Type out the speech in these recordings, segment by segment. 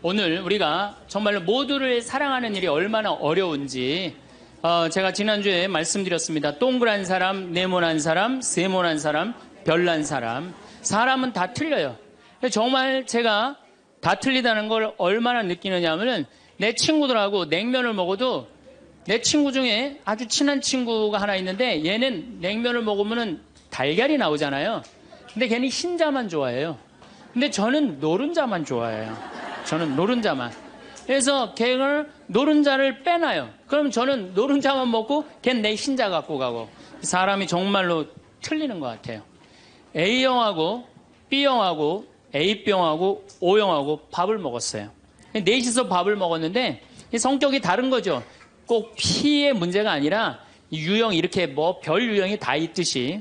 오늘 우리가 정말로 모두를 사랑하는 일이 얼마나 어려운지 제가 지난주에 말씀드렸습니다. 동그란 사람, 네모난 사람, 세모난 사람, 별난 사람. 사람은 다 틀려요. 정말 제가 다 틀리다는 걸 얼마나 느끼느냐 하면은 내 친구들하고 냉면을 먹어도 내 친구 중에 아주 친한 친구가 하나 있는데 얘는 냉면을 먹으면은 달걀이 나오잖아요. 근데 걔는 흰자만 좋아해요. 근데 저는 노른자만 좋아해요. 저는 노른자만. 그래서 걔를 노른자를 빼놔요. 그럼 저는 노른자만 먹고 걔는 내 흰자 갖고 가고. 사람이 정말로 틀리는 것 같아요. A형하고 B형하고 A병하고 O형하고 밥을 먹었어요. 넷이서 밥을 먹었는데 성격이 다른 거죠. 꼭 P의 문제가 아니라 유형 이렇게 뭐 별 유형이 다 있듯이.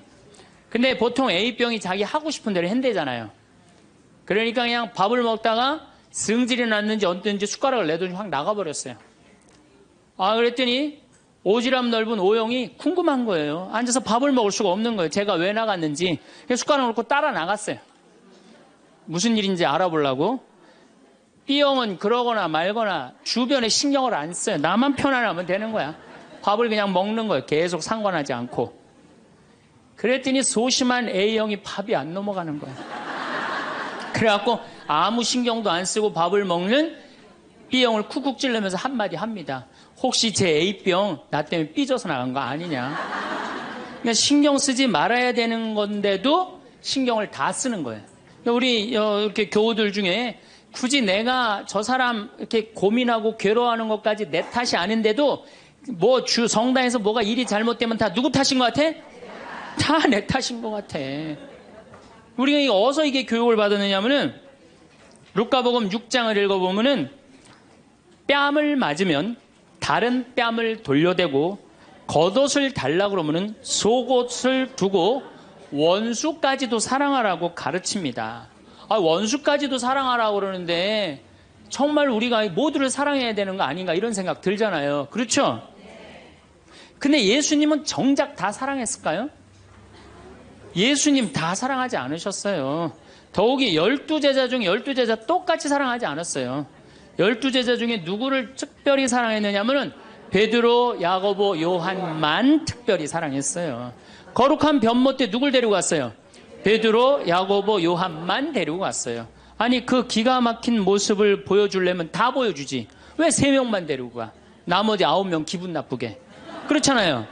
근데 보통 A병이 자기 하고 싶은 대로 한대잖아요. 그러니까 그냥 밥을 먹다가 승질이 났는지 어땠는지 숟가락을 내더니 확 나가버렸어요. 그랬더니 오지랖 넓은 O형이 궁금한 거예요. 앉아서 밥을 먹을 수가 없는 거예요. 제가 왜 나갔는지. 숟가락을 놓고 따라 나갔어요. 무슨 일인지 알아보려고. B형은 그러거나 말거나 주변에 신경을 안 써요. 나만 편안하면 되는 거야. 밥을 그냥 먹는 거예요. 계속 상관하지 않고. 그랬더니 소심한 A형이 밥이 안 넘어가는 거예요. 그래갖고 아무 신경도 안 쓰고 밥을 먹는 B형을 쿡쿡 찌르면서 한마디 합니다. 혹시 제 A병 나 때문에 삐져서 나간 거 아니냐. 그러니까 신경 쓰지 말아야 되는 건데도 신경을 다 쓰는 거예요. 우리 이렇게 교우들 중에 굳이 내가 저 사람 이렇게 고민하고 괴로워하는 것까지 내 탓이 아닌데도 뭐 성당에서 뭐가 일이 잘못되면 다 누구 탓인 것 같아? 다 내 탓인 것 같아. 우리가 어디서 이게 교육을 받았느냐면은 루카복음 6장을 읽어보면은 뺨을 맞으면 다른 뺨을 돌려대고 겉옷을 달라고 그러면은 속옷을 두고 원수까지도 사랑하라고 가르칩니다. 원수까지도 사랑하라고 그러는데 정말 우리가 모두를 사랑해야 되는 거 아닌가 이런 생각 들잖아요. 그렇죠? 근데 예수님은 정작 다 사랑했을까요? 예수님 다 사랑하지 않으셨어요. 더욱이 12제자 중에 12제자 똑같이 사랑하지 않았어요. 12제자 중에 누구를 특별히 사랑했느냐면은 베드로, 야고보, 요한만 특별히 사랑했어요. 거룩한 변모 때 누굴 데리고 갔어요? 베드로, 야고보, 요한만 데리고 갔어요. 아니 그 기가 막힌 모습을 보여주려면 다 보여주지. 왜 3명만 데리고 가? 나머지 9명 기분 나쁘게. 그렇잖아요.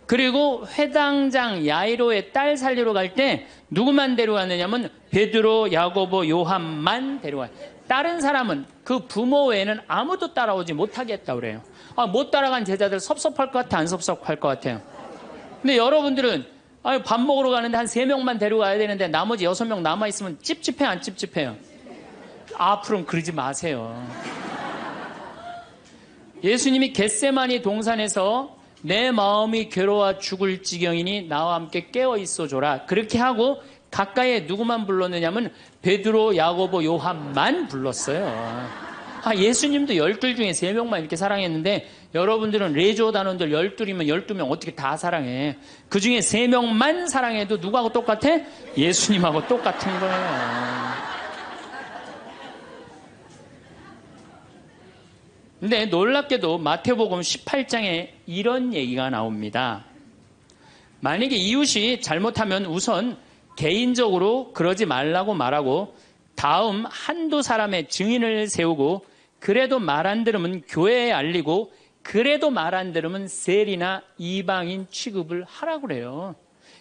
그리고 회당장 야이로의 딸 살리러 갈 때 누구만 데려갔느냐면 베드로, 야고보, 요한만 데려가요. 다른 사람은 그 부모 외에는 아무도 따라오지 못하게 했다고 그래요. 못 따라간 제자들 섭섭할 것 같아, 안 섭섭할 것 같아요? 근데 여러분들은 밥 먹으러 가는데 한 3명만 데려가야 되는데 나머지 6명 남아있으면 찝찝해, 안 찝찝해요? 앞으로는 그러지 마세요. 예수님이 겟세마니 동산에서 내 마음이 괴로워 죽을 지경이니 나와 함께 깨어 있어줘라. 그렇게 하고 가까이에 누구만 불렀느냐면 베드로, 야고보, 요한만 불렀어요. 예수님도 12 중에 3명만 이렇게 사랑했는데 여러분들은 레조 단원들 12이면 12명 어떻게 다 사랑해. 그 중에 3명만 사랑해도 누구하고 똑같아? 예수님하고 똑같은 거예요. 근데 놀랍게도 마태복음 18장에 이런 얘기가 나옵니다. 만약에 이웃이 잘못하면 우선 개인적으로 그러지 말라고 말하고 다음 한두 사람의 증인을 세우고 그래도 말 안 들으면 교회에 알리고 그래도 말 안 들으면 세리나 이방인 취급을 하라고 그래요.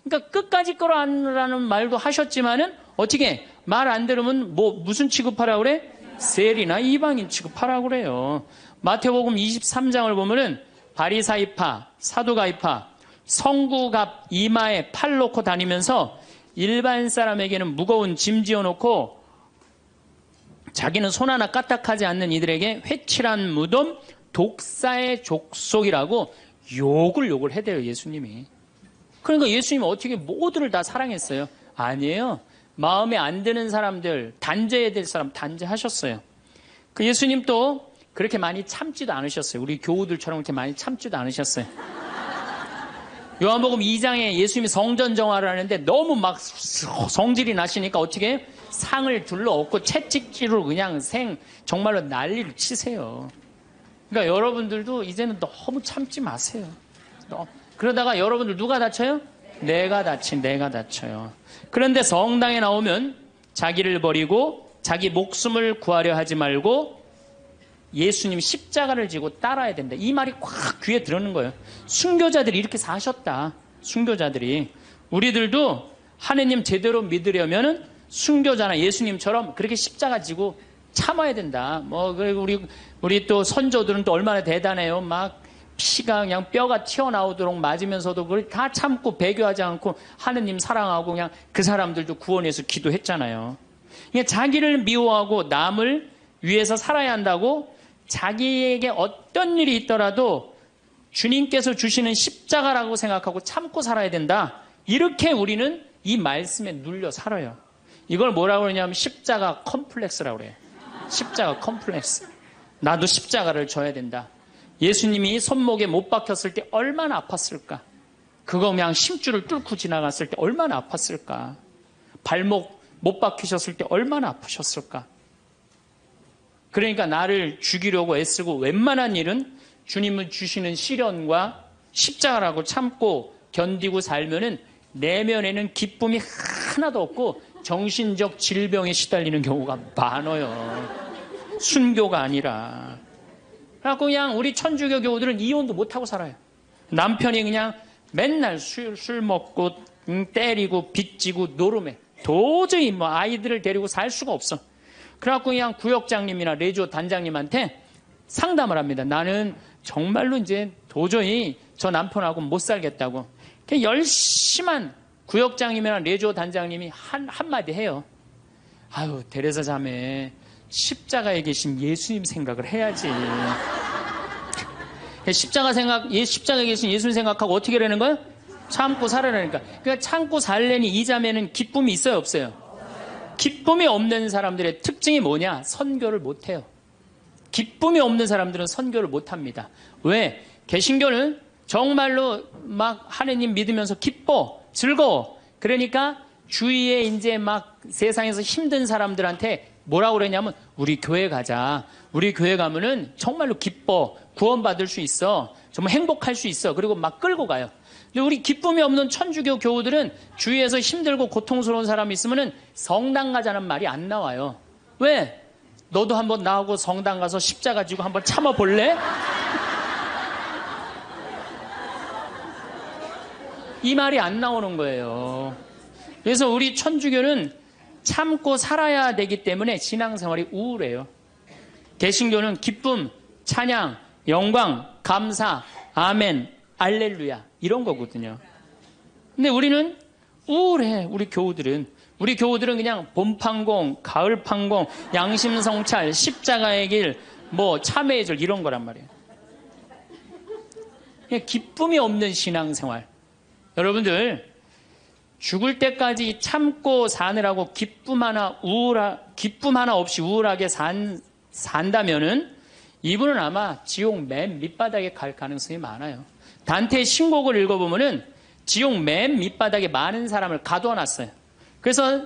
그러니까 끝까지 끌어안으라는 말도 하셨지만은 어떻게 말 안 들으면 무슨 취급하라고 그래? 세리나 이방인 취급하라고 그래요. 마태복음 23장을 보면은 바리사이파, 사두가이파, 성구갑 이마에 팔 놓고 다니면서 일반 사람에게는 무거운 짐 지어놓고 자기는 손 하나 까딱하지 않는 이들에게 회칠한 무덤, 독사의 족속이라고 욕을 해대요, 예수님이. 그러니까 예수님은 어떻게 모두를 다 사랑했어요? 아니에요. 마음에 안 드는 사람들, 단죄해야 될 사람 단죄하셨어요. 그 예수님 또 그렇게 많이 참지도 않으셨어요. 우리 교우들처럼 그렇게 많이 참지도 않으셨어요. 요한복음 2장에 예수님이 성전 정화를 하는데 너무 막 성질이 나시니까 어떻게 해요? 상을 둘러엎고 채찍질로 그냥 정말로 난리를 치세요. 그러니까 여러분들도 이제는 너무 참지 마세요. 그러다가 여러분들 누가 다쳐요? 내가 다쳐요. 그런데 성당에 나오면 자기를 버리고 자기 목숨을 구하려 하지 말고 예수님 십자가를 지고 따라야 된다. 이 말이 꽉 귀에 들어오는 거예요. 순교자들이 이렇게 사셨다. 순교자들이. 우리들도 하느님 제대로 믿으려면은 순교자나 예수님처럼 그렇게 십자가 지고 참아야 된다. 그리고 우리 또 선조들은 또 얼마나 대단해요. 막 피가 그냥 뼈가 튀어나오도록 맞으면서도 그걸 다 참고 배교하지 않고 하느님 사랑하고 그냥 그 사람들도 구원해서 기도했잖아요. 그러니까 자기를 미워하고 남을 위해서 살아야 한다고 자기에게 어떤 일이 있더라도 주님께서 주시는 십자가라고 생각하고 참고 살아야 된다. 이렇게 우리는 이 말씀에 눌려 살아요. 이걸 뭐라고 그러냐면 십자가 컴플렉스라고 그래요. 십자가 컴플렉스. 나도 십자가를 져야 된다. 예수님이 손목에 못 박혔을 때 얼마나 아팠을까? 그거 그냥 심줄을 뚫고 지나갔을 때 얼마나 아팠을까? 발목 못 박히셨을 때 얼마나 아프셨을까? 그러니까 나를 죽이려고 애쓰고 웬만한 일은 주님은 주시는 시련과 십자가라고 참고 견디고 살면은 내면에는 기쁨이 하나도 없고 정신적 질병에 시달리는 경우가 많아요. 순교가 아니라. 그래갖고 그냥 우리 천주교 교우들은 이혼도 못하고 살아요. 남편이 그냥 맨날 술 먹고 때리고 빚지고 노름해. 도저히 아이들을 데리고 살 수가 없어. 그래갖고 그냥 구역장님이나 레조 단장님한테 상담을 합니다. 나는 정말로 이제 도저히 저 남편하고 못 살겠다고. 열심한 구역장님이나 레조 단장님이 한마디 해요. 아유, 데레사 자매, 십자가에 계신 예수님 생각을 해야지. 십자가에 계신 예수님 생각하고 어떻게 하라는 거예요? 참고 살아라니까. 그러니까 참고 살려니 이 자매는 기쁨이 있어요, 없어요? 기쁨이 없는 사람들의 특징이 뭐냐? 선교를 못해요. 기쁨이 없는 사람들은 선교를 못합니다. 왜? 개신교는 정말로 막 하느님 믿으면서 기뻐, 즐거워. 그러니까 주위에 이제 막 세상에서 힘든 사람들한테 뭐라고 그러냐면 우리 교회 가자. 우리 교회 가면은 정말로 기뻐. 구원받을 수 있어. 정말 행복할 수 있어. 그리고 막 끌고 가요. 근데 우리 기쁨이 없는 천주교 교우들은 주위에서 힘들고 고통스러운 사람이 있으면은 성당 가자는 말이 안 나와요. 왜? 너도 한번 나하고 성당 가서 십자가 지고 한번 참아볼래? 이 말이 안 나오는 거예요. 그래서 우리 천주교는 참고 살아야 되기 때문에 신앙생활이 우울해요. 개신교는 기쁨, 찬양, 영광, 감사, 아멘, 알렐루야 이런 거거든요. 근데 우리는 우울해. 우리 교우들은 그냥 봄판공, 가을판공, 양심성찰, 십자가의 길, 참회의 절 이런 거란 말이에요. 그냥 기쁨이 없는 신앙생활. 여러분들 죽을 때까지 참고 사느라고 기쁨 하나 없이 우울하게 산다면은 이분은 아마 지옥 맨 밑바닥에 갈 가능성이 많아요. 단테의 신곡을 읽어보면은 지옥 맨 밑바닥에 많은 사람을 가둬놨어요. 그래서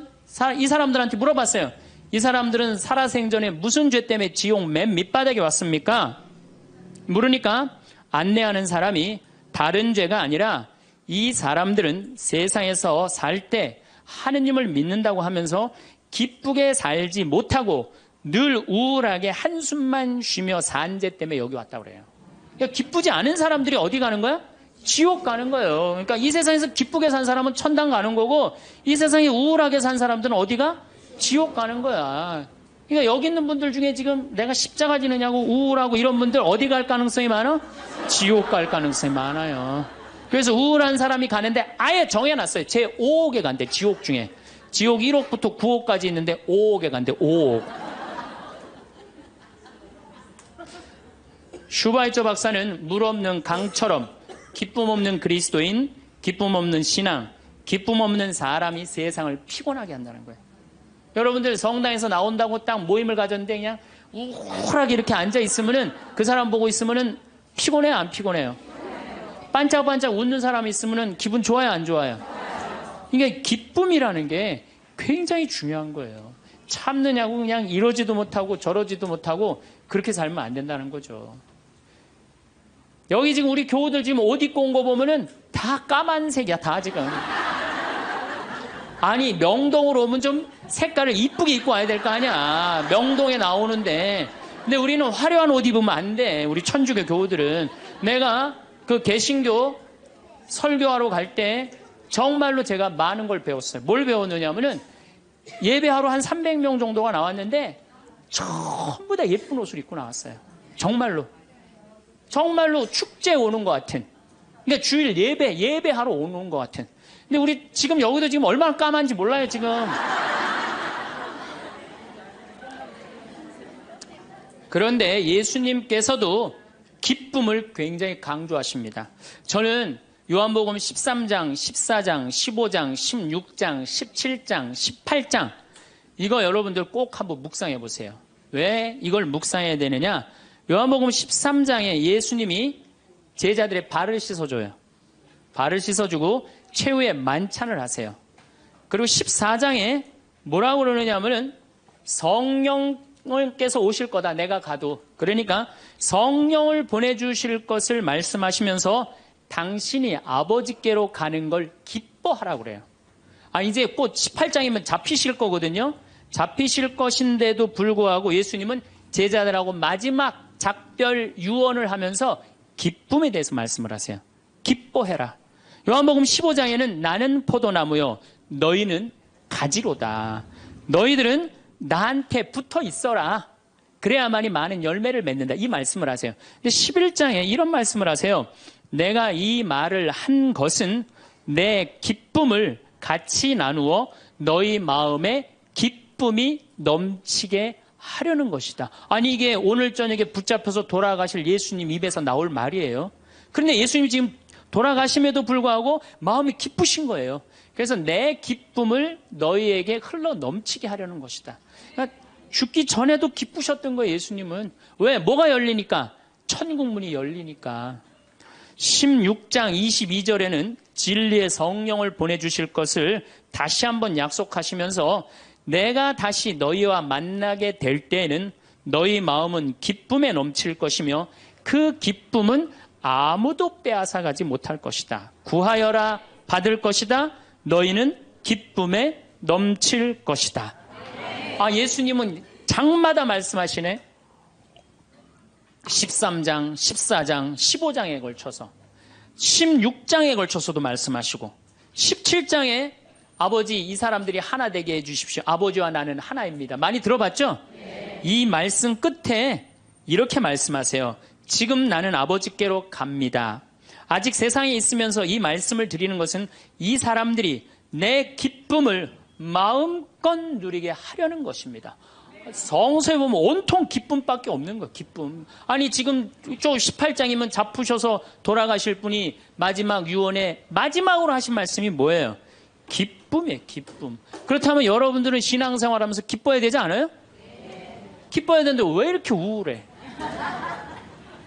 이 사람들한테 물어봤어요. 이 사람들은 살아생전에 무슨 죄 때문에 지옥 맨 밑바닥에 왔습니까? 물으니까 안내하는 사람이 다른 죄가 아니라 이 사람들은 세상에서 살 때 하느님을 믿는다고 하면서 기쁘게 살지 못하고 늘 우울하게 한숨만 쉬며 산 죄 때문에 여기 왔다고 그래요. 그러니까 기쁘지 않은 사람들이 어디 가는 거야? 지옥 가는 거예요. 그러니까 이 세상에서 기쁘게 산 사람은 천당 가는 거고 이 세상에 우울하게 산 사람들은 어디가? 지옥 가는 거야. 그러니까 여기 있는 분들 중에 지금 내가 십자가 지느냐고 우울하고 이런 분들 어디 갈 가능성이 많아? 지옥 갈 가능성이 많아요. 그래서 우울한 사람이 가는데 아예 정해놨어요. 제 5옥에 간대. 지옥 중에. 지옥 1옥부터 9옥까지 있는데 5옥에 간대. 5옥. 슈바이처 박사는 물 없는 강처럼 기쁨 없는 그리스도인, 기쁨 없는 신앙, 기쁨 없는 사람이 세상을 피곤하게 한다는 거예요. 여러분들 성당에서 나온다고 딱 모임을 가졌는데 그냥 우울하게 이렇게 앉아있으면은 그 사람 보고 있으면은 피곤해요, 안 피곤해요? 반짝반짝 웃는 사람이 있으면 기분 좋아요, 안 좋아요? 그러니까 기쁨이라는 게 굉장히 중요한 거예요. 참느냐고 그냥 이러지도 못하고 저러지도 못하고 그렇게 살면 안 된다는 거죠. 여기 지금 우리 교우들 지금 옷 입고 온 거 보면은 다 까만색이야, 다 지금. 아니, 명동으로 오면 좀 색깔을 이쁘게 입고 와야 될 거 아니야. 명동에 나오는데. 근데 우리는 화려한 옷 입으면 안 돼. 우리 천주교 교우들은. 내가 그 개신교 설교하러 갈 때 정말로 제가 많은 걸 배웠어요. 뭘 배웠느냐면은 예배하러 한 300명 정도가 나왔는데 전부 다 예쁜 옷을 입고 나왔어요. 정말로. 정말로 축제에 오는 것 같은. 그러니까 주일 예배하러 오는 것 같은. 근데 우리 지금 여기도 지금 얼마나 까만지 몰라요, 지금. 그런데 예수님께서도 기쁨을 굉장히 강조하십니다. 저는 요한복음 13장, 14장, 15장, 16장, 17장, 18장 이거 여러분들 꼭 한번 묵상해 보세요. 왜 이걸 묵상해야 되느냐? 요한복음 13장에 예수님이 제자들의 발을 씻어줘요. 발을 씻어주고 최후의 만찬을 하세요. 그리고 14장에 뭐라고 그러느냐 하면은 성령께서 오실 거다, 내가 가도. 그러니까 성령을 보내주실 것을 말씀하시면서 당신이 아버지께로 가는 걸 기뻐하라고 그래요. 이제 곧 18장이면 잡히실 거거든요. 잡히실 것인데도 불구하고 예수님은 제자들하고 마지막 작별 유언을 하면서 기쁨에 대해서 말씀을 하세요. 기뻐해라. 요한복음 15장에는 나는 포도나무요 너희는 가지로다. 너희들은 나한테 붙어 있어라. 그래야만이 많은 열매를 맺는다. 이 말씀을 하세요. 근데 11장에 이런 말씀을 하세요. 내가 이 말을 한 것은 내 기쁨을 같이 나누어 너희 마음에 기쁨이 넘치게 하려는 것이다. 아니, 이게 오늘 저녁에 붙잡혀서 돌아가실 예수님 입에서 나올 말이에요. 그런데 예수님이 지금 돌아가심에도 불구하고 마음이 기쁘신 거예요. 그래서 내 기쁨을 너희에게 흘러 넘치게 하려는 것이다. 그러니까 죽기 전에도 기쁘셨던 거예요, 예수님은. 왜? 뭐가 열리니까? 천국문이 열리니까. 16장 22절에는 진리의 성령을 보내주실 것을 다시 한번 약속하시면서 내가 다시 너희와 만나게 될 때에는 너희 마음은 기쁨에 넘칠 것이며 그 기쁨은 아무도 빼앗아가지 못할 것이다. 구하여라 받을 것이다. 너희는 기쁨에 넘칠 것이다. 예수님은 장마다 말씀하시네. 13장, 14장, 15장에 걸쳐서 16장에 걸쳐서도 말씀하시고 17장에 아버지 이 사람들이 하나 되게 해주십시오. 아버지와 나는 하나입니다. 많이 들어봤죠? 네. 이 말씀 끝에 이렇게 말씀하세요. 지금 나는 아버지께로 갑니다. 아직 세상에 있으면서 이 말씀을 드리는 것은 이 사람들이 내 기쁨을 마음껏 누리게 하려는 것입니다. 성서에 보면 온통 기쁨밖에 없는 거예요. 기쁨. 아니 지금 저 18장이면 잡으셔서 돌아가실 분이 마지막 유언에 마지막으로 하신 말씀이 뭐예요? 기쁨이에요. 기쁨. 그렇다면 여러분들은 신앙생활하면서 기뻐야 되지 않아요? 기뻐야 되는데 왜 이렇게 우울해?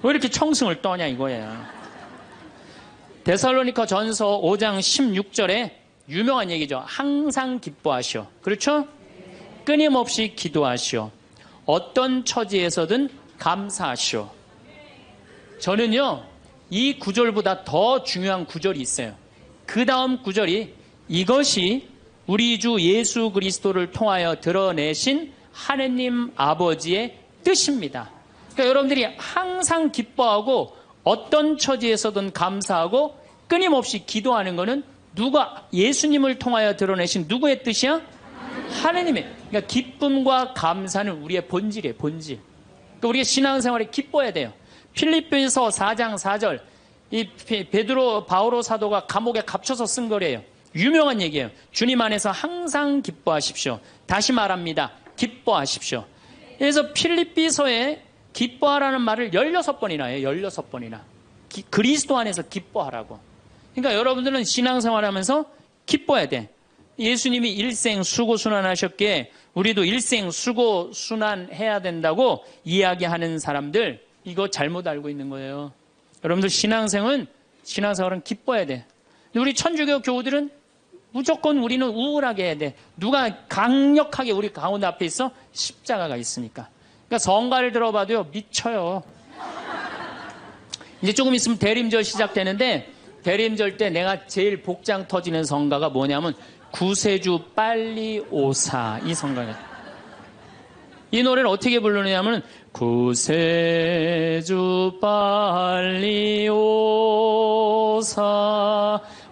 왜 이렇게 청승을 떠냐 이거예요. 데살로니가 전서 5장 16절에 유명한 얘기죠. 항상 기뻐하시오. 그렇죠? 끊임없이 기도하시오. 어떤 처지에서든 감사하시오. 저는요, 이 구절보다 더 중요한 구절이 있어요. 그 다음 구절이 이것이 우리 주 예수 그리스도를 통하여 드러내신 하느님 아버지의 뜻입니다. 그러니까 여러분들이 항상 기뻐하고 어떤 처지에서든 감사하고 끊임없이 기도하는 것은 누가 예수님을 통하여 드러내신 누구의 뜻이야? 하느님의. 그러니까 기쁨과 감사는 우리의 본질이에요. 본질. 그러니까 우리가 신앙생활에 기뻐야 돼요. 필립보서 4장 4절 이 베드로 바오로 사도가 감옥에 갇혀서 쓴 거래요. 유명한 얘기예요. 주님 안에서 항상 기뻐하십시오. 다시 말합니다. 기뻐하십시오. 그래서 필립비서에 기뻐하라는 말을 16번이나 해요. 16번이나. 그리스도 안에서 기뻐하라고. 그러니까 여러분들은 신앙생활하면서 기뻐야 돼. 예수님이 일생 수고순환하셨기에 우리도 일생 수고순환해야 된다고 이야기하는 사람들 이거 잘못 알고 있는 거예요. 여러분들 신앙생활은 기뻐야 돼. 우리 천주교 교우들은 무조건 우리는 우울하게 해야 돼. 누가 강력하게 우리 가운데 앞에 있어? 십자가가 있으니까. 그러니까 성가를 들어봐도요, 미쳐요. 이제 조금 있으면 대림절 시작되는데, 대림절 때 내가 제일 복장 터지는 성가가 뭐냐면, 구세주 빨리 오사, 이 성가가. 이 노래를 어떻게 부르느냐면, 구세주 빨리 오사,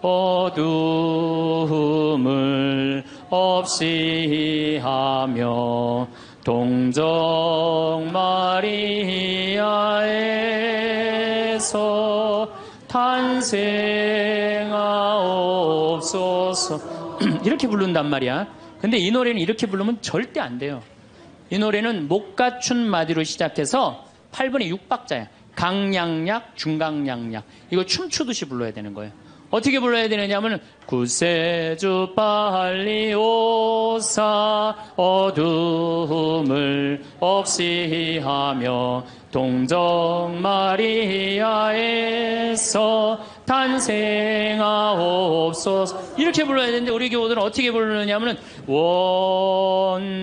어둠을 없이 하며 동정 마리아에서 탄생하옵소서. 이렇게 부른단 말이야. 근데 이 노래는 이렇게 부르면 절대 안 돼요. 이 노래는 못 갖춘 마디로 시작해서 8분의 6박자야. 강량약, 중강량약. 이거 춤추듯이 불러야 되는 거예요. 어떻게 불러야 되느냐면, 구세주 빨리 오사, 어둠을 없이 하며 동정 마리아에서 탄생하옵소서. 이렇게 불러야 되는데, 우리 교우들은 어떻게 부르느냐면, 원조들이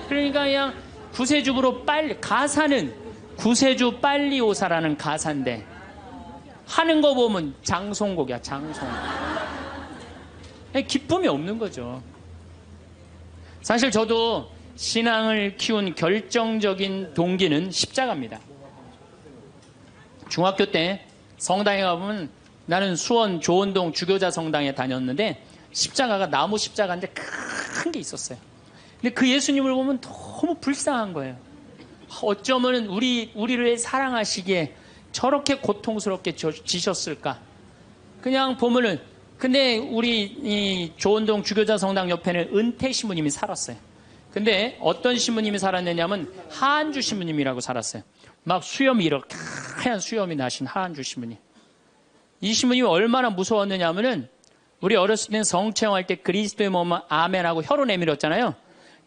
그러니까 그냥 구세주부로 빨리, 가사는 구세주 빨리 오사라는 가사인데 하는 거 보면 장송곡이야, 장송. 기쁨이 없는 거죠. 사실 저도 신앙을 키운 결정적인 동기는 십자가입니다. 중학교 때 성당에 가보면, 나는 수원 조원동 주교자 성당에 다녔는데 십자가가 나무 십자가인데 큰 게 있었어요. 근데 그 예수님을 보면 너무 불쌍한 거예요. 어쩌면 우리를 사랑하시기에 저렇게 고통스럽게 지셨을까. 그냥 보면은, 근데 우리 이 조원동 주교자 성당 옆에는 은퇴 신부님이 살았어요. 근데 어떤 신부님이 살았느냐면 하한주 신부님이라고 살았어요. 막 수염이 이렇게 하얀 수염이 나신 하한주 신부님. 이 신부님이 얼마나 무서웠느냐면은, 우리 어렸을 때는 성체험할 때 그리스도의 몸은 아멘하고 혀로 내밀었잖아요.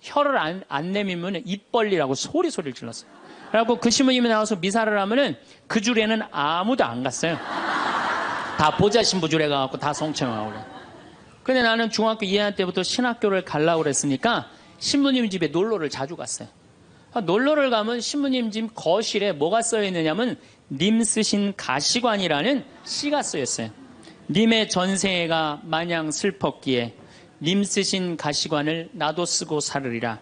혀를 안 내밀면 입 벌리라고 소리를 질렀어요. 그래갖고 그 신부님이 나와서 미사를 하면은 그 줄에는 아무도 안 갔어요. 다 보자 신부 줄에 가갖고 다 성체험하고 그래. 근데 나는 중학교 2학년 때부터 신학교를 가려고 그랬으니까 신부님 집에 놀러를 자주 갔어요. 놀러를 가면 신부님 집 거실에 뭐가 써있느냐면, 님 쓰신 가시관이라는 시가 쓰였어요. 님의 전생애가 마냥 슬펐기에 님 쓰신 가시관을 나도 쓰고 살으리라.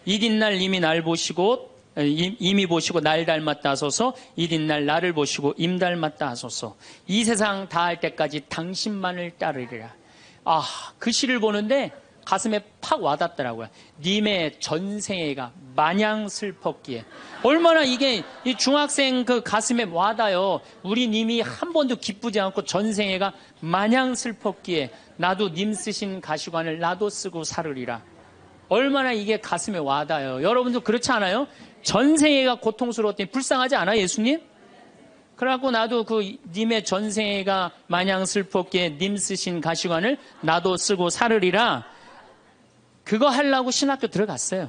이튿날 님이 날 보시고, 임이 보시고 날 닮았다 하소서. 이튿날 나를 보시고 임 닮았다 하소서. 이 세상 다할 때까지 당신만을 따르리라. 그 시를 보는데 가슴에 팍 와닿더라고요. 님의 전생애가 마냥 슬펐기에. 얼마나 이게 이 중학생 그 가슴에 와닿아요. 우리 님이 한 번도 기쁘지 않고 전생애가 마냥 슬펐기에 나도 님 쓰신 가시관을 나도 쓰고 살으리라. 얼마나 이게 가슴에 와닿아요. 여러분도 그렇지 않아요? 전생애가 고통스러웠더니 불쌍하지 않아, 예수님? 그래갖고 나도 그 님의 전생애가 마냥 슬펐기에 님 쓰신 가시관을 나도 쓰고 살으리라. 그거 하려고 신학교 들어갔어요.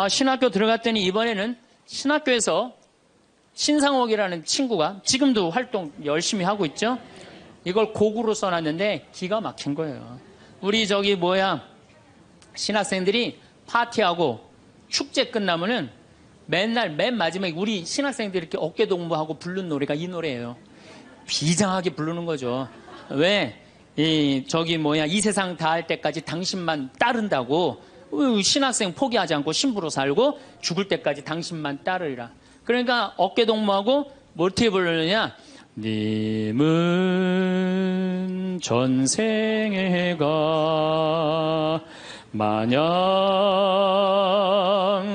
신학교 들어갔더니 이번에는 신학교에서 신상옥이라는 친구가 지금도 활동 열심히 하고 있죠. 이걸 곡으로 써놨는데 기가 막힌 거예요. 우리 신학생들이 파티하고 축제 끝나면은 맨날 맨 마지막에 우리 신학생들이 이렇게 어깨동무하고 부르는 노래가 이 노래예요. 비장하게 부르는 거죠. 왜? 이 세상 다 할 때까지 당신만 따른다고. 신학생 포기하지 않고 신부로 살고 죽을 때까지 당신만 따르리라. 그러니까 어깨동무하고 어떻게 부르느냐? 님은 전생애가 마냥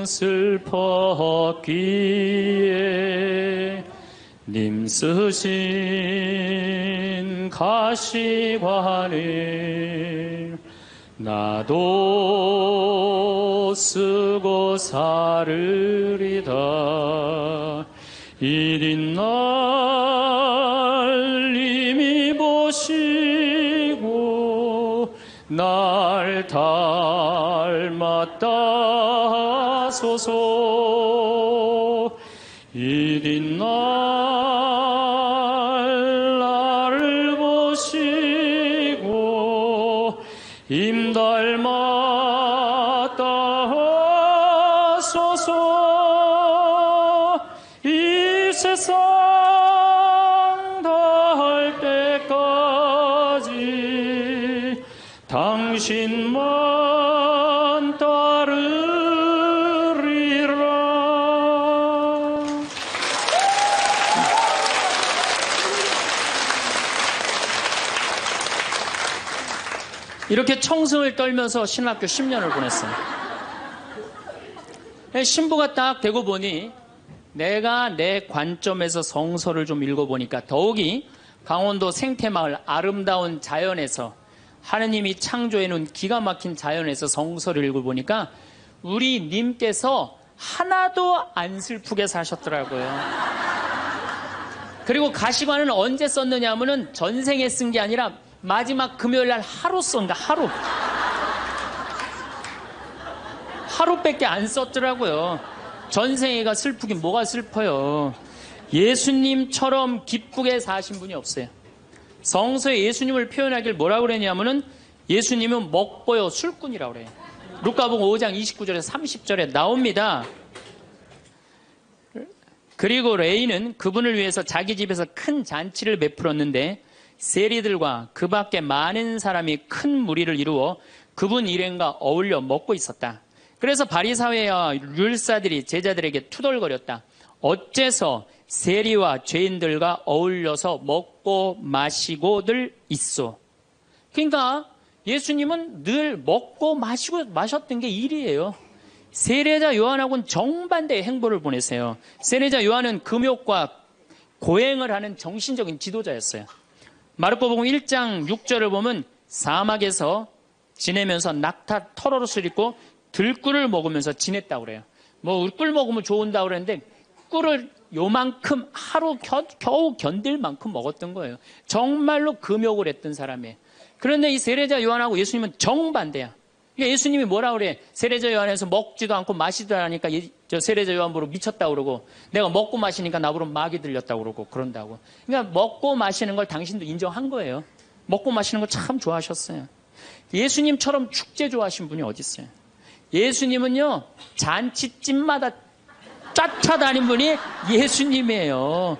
슬펐기에 님 쓰신 가시관을 나도 쓰고 살으리다. 이튿날 님이 보시고 날 닮았다 닮았다 하소서. 이린 날 나를 보시고 임 닮았다 하소서. 이 세상 다할 때까지 당신만 따르리라. 이렇게 청승을 떨면서 신학교 10년을 보냈어요. 신부가 딱 되고 보니 내가 내 관점에서 성서를 좀 읽어보니까 더욱이 강원도 생태마을 아름다운 자연에서 하느님이 창조해놓은 기가 막힌 자연에서 성서를 읽어보니까 우리 님께서 하나도 안 슬프게 사셨더라고요. 그리고 가시관은 언제 썼느냐 하면은 전생에 쓴 게 아니라 마지막 금요일 날 하루 쓴다. 하루밖에 안 썼더라고요. 전생애가 슬프긴 뭐가 슬퍼요. 예수님처럼 기쁘게 사신 분이 없어요. 성서에 예수님을 표현하길 뭐라고 그랬냐면은 예수님은 먹보요 술꾼이라고 그래요. 루카복음 5장 29절에서 30절에 나옵니다. 그리고 레이는 그분을 위해서 자기 집에서 큰 잔치를 베풀었는데 세리들과 그 밖에 많은 사람이 큰 무리를 이루어 그분 일행과 어울려 먹고 있었다. 그래서 바리사회와 율사들이 제자들에게 투덜거렸다. 어째서 세리와 죄인들과 어울려서 먹고 마시고들 있어. 그러니까 예수님은 늘 먹고 마시고 마셨던 게 일이에요. 세례자 요한하고는 정반대의 행보를 보내세요. 세례자 요한은 금욕과 고행을 하는 정신적인 지도자였어요. 마르코복음 1장 6절을 보면 사막에서 지내면서 낙타 털옷을 입고 들꿀을 먹으면서 지냈다고 그래요. 뭐 꿀 먹으면 좋은다고 그랬는데 꿀을 요만큼 하루 겨우 견딜 만큼 먹었던 거예요. 정말로 금욕을 했던 사람이에요. 그런데 이 세례자 요한하고 예수님은 정반대야. 그러니까 예수님이 뭐라 그래? 세례자 요한에서 먹지도 않고 마시지도 않으니까 저 세례자 요한 보러 미쳤다고 그러고 내가 먹고 마시니까 나보러 마귀 들렸다고 그러고 그런다고. 그러니까 먹고 마시는 걸 당신도 인정한 거예요. 먹고 마시는 걸 참 좋아하셨어요. 예수님처럼 축제 좋아하신 분이 어디 있어요? 예수님은요 잔치집마다 쫓아다닌 분이 예수님이에요.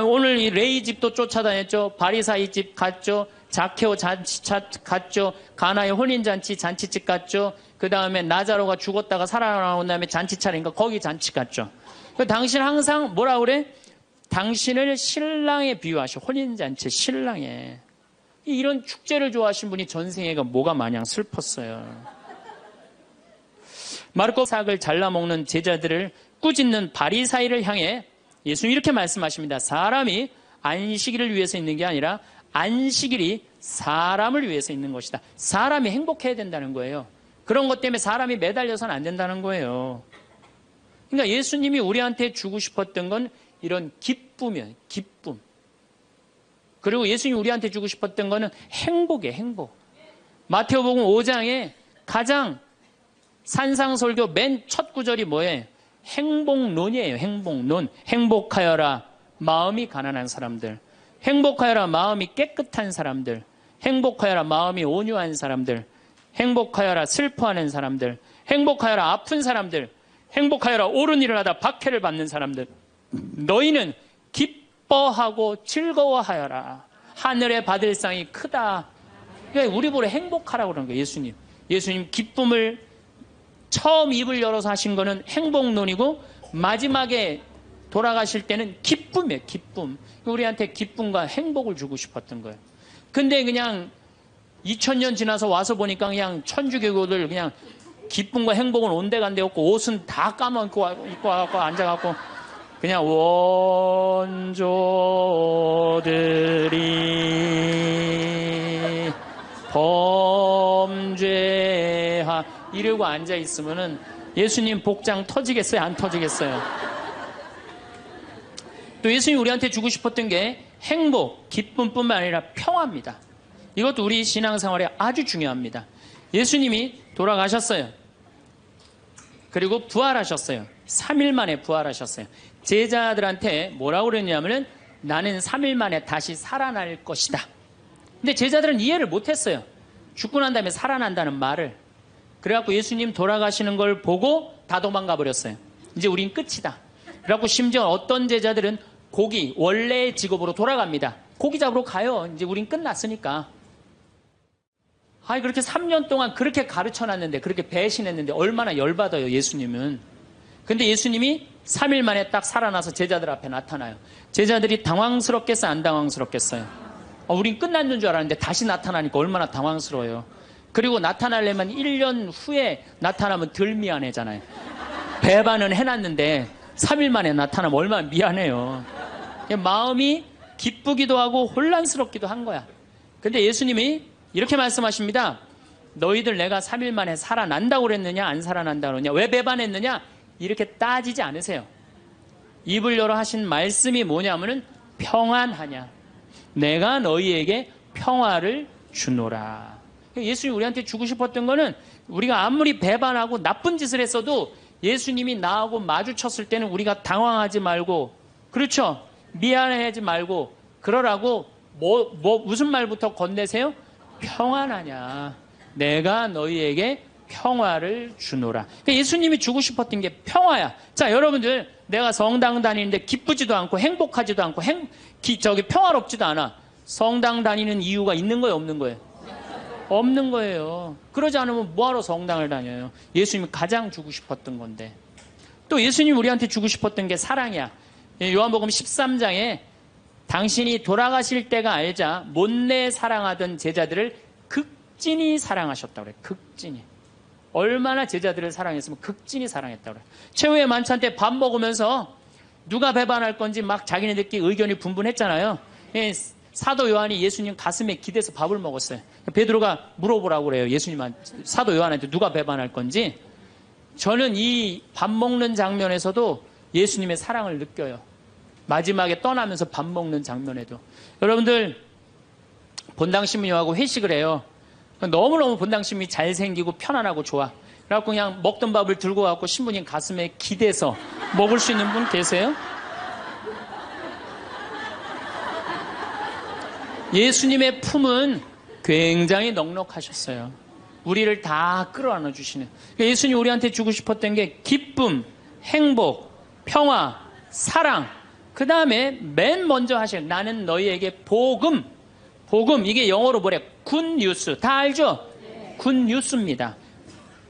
오늘 이 레이 집도 쫓아다녔죠. 바리사이 집 갔죠. 자케오 잔치 갔죠. 가나의 혼인잔치 잔치집 갔죠. 그 다음에 나자로가 죽었다가 살아나온 다음에 잔치 차린가 거기 잔치 갔죠. 당신 항상 뭐라 그래? 당신을 신랑에 비유하셔. 혼인잔치 신랑에. 이런 축제를 좋아하신 분이 전생애가 뭐가 마냥 슬펐어요. 마르코 삭을 잘라먹는 제자들을 꾸짖는 바리사이를 향해 예수님 이렇게 말씀하십니다. 사람이 안식일을 위해서 있는 게 아니라 안식일이 사람을 위해서 있는 것이다. 사람이 행복해야 된다는 거예요. 그런 것 때문에 사람이 매달려서는 안 된다는 거예요. 그러니까 예수님이 우리한테 주고 싶었던 건 이런 기쁨이에요. 기쁨. 그리고 예수님이 우리한테 주고 싶었던 거는 행복이에요. 행복. 마태복음 5장에 가장 산상설교 맨 첫 구절이 뭐예요? 행복론이에요. 행복론. 행복하여라 마음이 가난한 사람들. 행복하여라 마음이 깨끗한 사람들. 행복하여라 마음이 온유한 사람들. 행복하여라 슬퍼하는 사람들. 행복하여라 아픈 사람들. 행복하여라 옳은 일을 하다 박해를 받는 사람들. 너희는 기뻐하고 즐거워하여라. 하늘에 받을 상이 크다. 그러니까 우리 보러 행복하라고 그러는 거예요. 예수님. 예수님 기쁨을 처음 입을 열어서 하신 거는 행복론이고 마지막에 돌아가실 때는 기쁨이에요. 기쁨. 우리한테 기쁨과 행복을 주고 싶었던 거예요. 근데 그냥 2000년 지나서 와서 보니까 그냥 천주교들 그냥 기쁨과 행복은 온데간데 없고 옷은 다 까먹고 입고 와갖고 앉아갖고 그냥 원조들이 범죄하 이러고 앉아있으면은 예수님 복장 터지겠어요? 안 터지겠어요? 또 예수님이 우리한테 주고 싶었던 게 행복, 기쁨뿐만 아니라 평화입니다. 이것도 우리 신앙생활에 아주 중요합니다. 예수님이 돌아가셨어요. 그리고 부활하셨어요. 3일 만에 부활하셨어요. 제자들한테 뭐라고 그랬냐면은 나는 3일 만에 다시 살아날 것이다. 근데 제자들은 이해를 못했어요. 죽고 난 다음에 살아난다는 말을. 그래갖고 예수님 돌아가시는 걸 보고 다 도망가 버렸어요. 이제 우린 끝이다. 그래갖고 심지어 어떤 제자들은 고기, 원래의 직업으로 돌아갑니다. 고기 잡으러 가요. 이제 우린 끝났으니까. 아니, 그렇게 3년 동안 그렇게 가르쳐 놨는데, 그렇게 배신했는데, 얼마나 열받아요, 예수님은. 근데 예수님이 3일 만에 딱 살아나서 제자들 앞에 나타나요. 제자들이 당황스럽겠어요, 안 당황스럽겠어요? 우린 끝났는 줄 알았는데 다시 나타나니까 얼마나 당황스러워요. 그리고 나타나려면 1년 후에 나타나면 덜 미안해잖아요. 배반은 해놨는데 3일 만에 나타나면 얼마나 미안해요. 마음이 기쁘기도 하고 혼란스럽기도 한 거야. 근데 예수님이 이렇게 말씀하십니다. 너희들 내가 3일 만에 살아난다고 그랬느냐 안 살아난다고 그랬느냐, 왜 배반했느냐, 이렇게 따지지 않으세요. 입을 열어 하신 말씀이 뭐냐면은 평안하냐, 내가 너희에게 평화를 주노라. 예수님이 우리한테 주고 싶었던 거는 우리가 아무리 배반하고 나쁜 짓을 했어도 예수님이 나하고 마주쳤을 때는 우리가 당황하지 말고, 그렇죠? 미안해하지 말고 그러라고 무슨 말부터 건네세요? 평안하냐, 내가 너희에게 평화를 주노라. 예수님이 주고 싶었던 게 평화야. 자, 여러분들, 내가 성당 다니는데 기쁘지도 않고 행복하지도 않고 평화롭지도 않아. 성당 다니는 이유가 있는 거예요, 없는 거예요? 없는 거예요. 그러지 않으면 뭐하러 성당을 다녀요? 예수님이 가장 주고 싶었던 건데. 또 예수님이 우리한테 주고 싶었던 게 사랑이야. 요한복음 13장에 당신이 돌아가실 때가 알자 못내 사랑하던 제자들을 극진히 사랑하셨다고 그래요. 극진히. 얼마나 제자들을 사랑했으면 극진히 사랑했다고 그래요. 최후의 만찬 때 밥 먹으면서 누가 배반할 건지 막 자기네들끼리 의견이 분분했잖아요. 사도 요한이 예수님 가슴에 기대서 밥을 먹었어요. 베드로가 물어보라고 그래요. 예수님한테, 사도 요한한테 누가 배반할 건지. 저는 이 밥 먹는 장면에서도 예수님의 사랑을 느껴요. 마지막에 떠나면서 밥 먹는 장면에도. 여러분들, 본당신부님하고 회식을 해요. 너무너무 본당신부님이 잘생기고 편안하고 좋아. 그래갖고 그냥 먹던 밥을 들고 가고 신부님 가슴에 기대서 먹을 수 있는 분 계세요? 예수님의 품은 굉장히 넉넉하셨어요. 우리를 다 끌어안아 주시는. 예수님이 우리한테 주고 싶었던 게 기쁨, 행복, 평화, 사랑. 그 다음에 맨 먼저 하실, 나는 너희에게 복음. 복음, 이게 영어로 뭐래? 굿뉴스. 다 알죠? 굿뉴스입니다.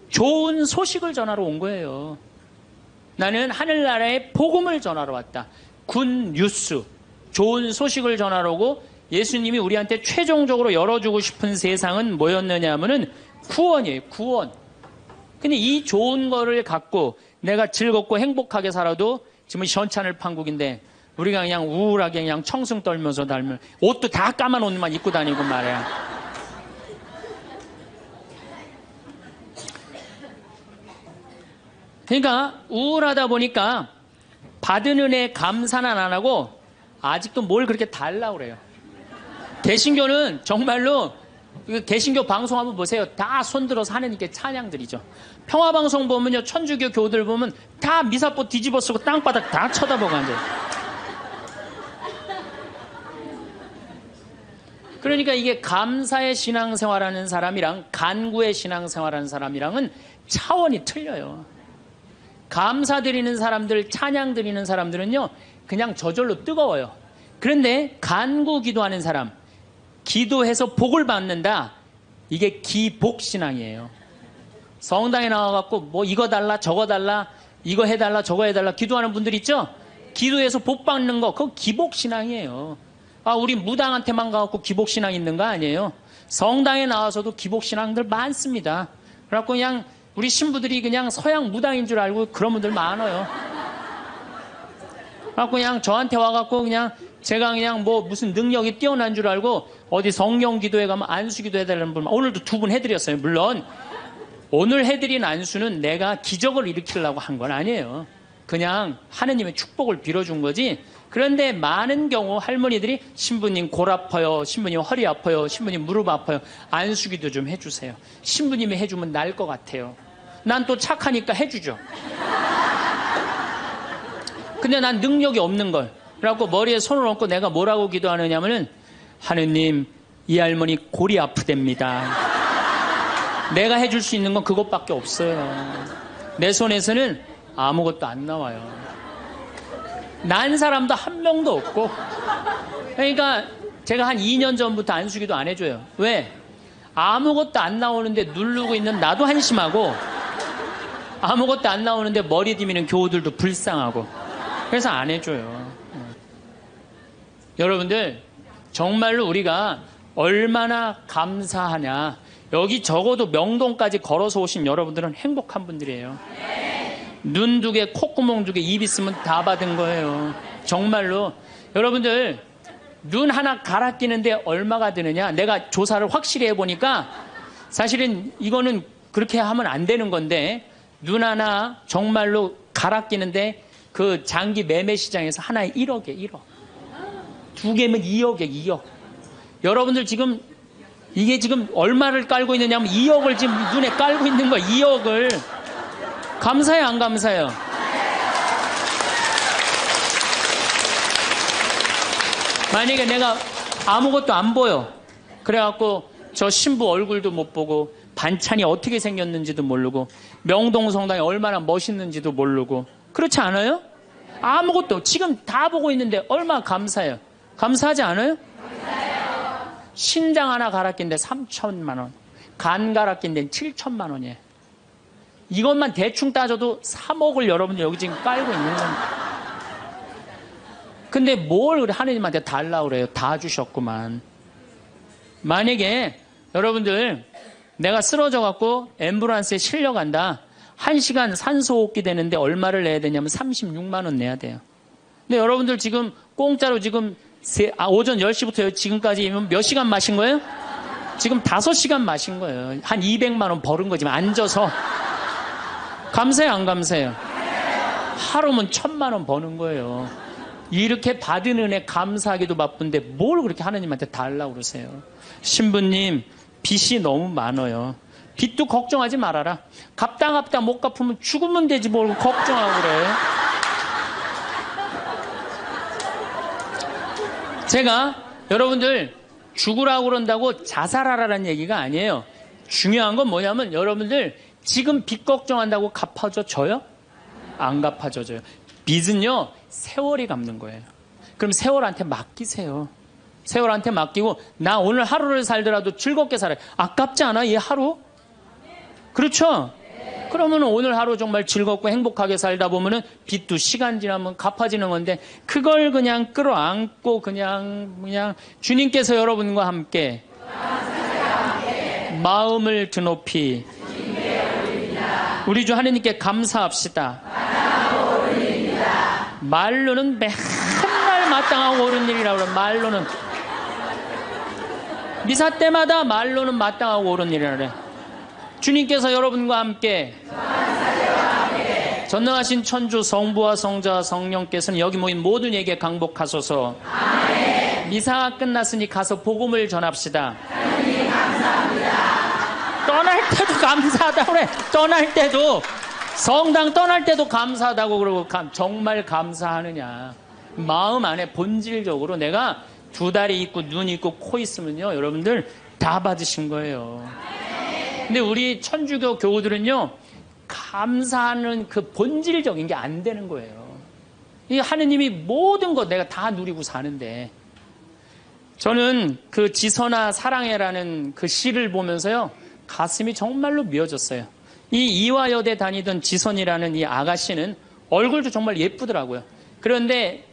좋은 소식을 전하러 온 거예요. 나는 하늘나라의 복음을 전하러 왔다. 굿뉴스. 좋은 소식을 전하러 오고, 예수님이 우리한테 최종적으로 열어주고 싶은 세상은 뭐였느냐 하면은 구원이에요. 구원. 근데 이 좋은 거를 갖고 내가 즐겁고 행복하게 살아도 지금 현찬을 판국인데 우리가 그냥 우울하게 그냥 청승 떨면서 달면 옷도 다 까만 옷만 입고 다니고 말이야. 그러니까 우울하다 보니까 받은 은혜 감사는 안 하고 아직도 뭘 그렇게 달라고 그래요. 개신교는 정말로 개신교 방송 한번 보세요. 다 손들어서 하는 게 찬양들이죠. 평화방송 보면요, 천주교 교들 보면 다 미사포 뒤집어 쓰고 땅바닥 다 쳐다보고 앉아요. 그러니까 이게 감사의 신앙생활하는 사람이랑 간구의 신앙생활하는 사람이랑은 차원이 틀려요. 감사 드리는 사람들, 찬양 드리는 사람들은요, 그냥 저절로 뜨거워요. 그런데 간구 기도하는 사람, 기도해서 복을 받는다, 이게 기복신앙이에요. 성당에 나와갖고 뭐 이거 달라 저거 달라 이거 해달라 저거 해달라 기도하는 분들 있죠? 기도해서 복 받는 거, 그거 기복신앙이에요. 우리 무당한테만 가갖고 기복신앙 있는 거 아니에요. 성당에 나와서도 기복신앙들 많습니다. 그래갖고 그냥 우리 신부들이 그냥 서양 무당인 줄 알고 그런 분들 많아요. 그래갖고 그냥 저한테 와갖고 그냥 제가 그냥 뭐 무슨 능력이 뛰어난 줄 알고 어디 성령 기도회 가면 안수 기도 해달라는 분, 오늘도 2분 해드렸어요. 물론 오늘 해드린 안수는 내가 기적을 일으키려고 한 건 아니에요. 그냥 하느님의 축복을 빌어준 거지. 그런데 많은 경우 할머니들이 신부님 골 아파요, 신부님 허리 아파요, 신부님 무릎 아파요, 안수 기도 좀 해주세요. 신부님이 해주면 나을 것 같아요. 난 또 착하니까 해주죠. 근데 난 능력이 없는 걸. 그래갖고 머리에 손을 얹고 내가 뭐라고 기도하느냐면은, 하느님, 이 할머니 골이 아프답니다. 내가 해줄 수 있는 건 그것밖에 없어요. 내 손에서는 아무것도 안 나와요. 난 사람도 한 명도 없고. 그러니까 제가 한 2년 전부터 안수기도 안 해줘요. 왜? 아무것도 안 나오는데 누르고 있는 나도 한심하고, 아무것도 안 나오는데 머리 디미는 교우들도 불쌍하고. 그래서 안 해줘요. 여러분들, 정말로 우리가 얼마나 감사하냐. 여기 적어도 명동까지 걸어서 오신 여러분들은 행복한 분들이에요. 눈 2개, 콧구멍 2개, 입 있으면 다 받은 거예요. 정말로. 여러분들, 눈 하나 갈아 끼는데 얼마가 드느냐? 내가 조사를 확실히 해보니까 사실은 이거는 그렇게 하면 안 되는 건데, 눈 하나 정말로 갈아 끼는데 그 장기 매매 시장에서 하나에 1억에 1억. 2개면 2억에 2억. 여러분들 지금 이게 지금 얼마를 깔고 있느냐면 2억을 지금 눈에 깔고 있는 거야. 2억을. 감사해요, 안 감사해요? 만약에 내가 아무것도 안 보여. 그래갖고 저 신부 얼굴도 못 보고 반찬이 어떻게 생겼는지도 모르고 명동 성당이 얼마나 멋있는지도 모르고 그렇지 않아요? 아무것도 지금 다 보고 있는데 얼마나 감사해요. 감사하지 않아요? 감사해요. 신장 하나 갈아 낀데 3천만 원, 간 갈아 낀 데는 7천만 원이에요. 이것만 대충 따져도 3억을 여러분들 여기 지금 깔고 있는 겁니다. 근데 뭘 하느님한테 달라고 그래요? 다 주셨구만. 만약에 여러분들 내가 쓰러져 갖고 앰뷸런스에 실려간다. 1시간 산소호흡기 되는데 얼마를 내야 되냐면 36만 원 내야 돼요. 근데 여러분들 지금 공짜로 지금 오전 10시부터 지금까지 몇 시간 마신 거예요? 지금 5시간 마신 거예요. 한 200만 원 벌은 거지만 앉아서. 감사해요, 안 감사해요? 하루면 1,000만 원 버는 거예요. 이렇게 받은 은혜 감사하기도 바쁜데 뭘 그렇게 하나님한테 달라고 그러세요? 신부님, 빚이 너무 많아요. 빚도 걱정하지 말아라. 갚다 못 갚으면 죽으면 되지 뭘 걱정하고 그래. 제가 여러분들 죽으라고 그런다고 자살하라는 얘기가 아니에요. 중요한 건 뭐냐면 여러분들 지금 빚 걱정한다고 갚아줘요? 안 갚아줘요. 빚은요 세월이 갚는 거예요. 그럼 세월한테 맡기세요. 세월한테 맡기고 나 오늘 하루를 살더라도 즐겁게 살아요. 아깝지 않아 이 하루? 그렇죠? 그러면 오늘 하루 정말 즐겁고 행복하게 살다 보면은 빚도 시간 지나면 갚아지는 건데 그걸 그냥 끌어안고 그냥 주님께서 여러분과 함께 마음을 드높이 우리 주 하느님께 감사합시다. 말로는 맨날 마땅하고 옳은 일이라고 그래. 말로는 미사 때마다 말로는 마땅하고 옳은 일이라고 그래. 주님께서 여러분과 함께 전능하신 천주 성부와 성자와 성령께서는 여기 모인 모든 이에게 강복하소서. 아멘. 미사가 끝났으니 가서 복음을 전합시다. 하나님 감사합니다. 떠날 때도 감사하다고 그래. 떠날 때도 성당 떠날 때도 감사하다고 그러고 정말 감사하느냐. 마음 안에 본질적으로 내가 2다리 있고 눈 있고 코 있으면요 여러분들 다 받으신 거예요. 근데 우리 천주교 교우들은요 감사하는 그 본질적인 게 안 되는 거예요. 이 하느님이 모든 것 내가 다 누리고 사는데 저는 그 지선아 사랑해라는 그 시를 보면서요 가슴이 정말로 미어졌어요. 이 이화여대 다니던 지선이라는 이 아가씨는 얼굴도 정말 예쁘더라고요. 그런데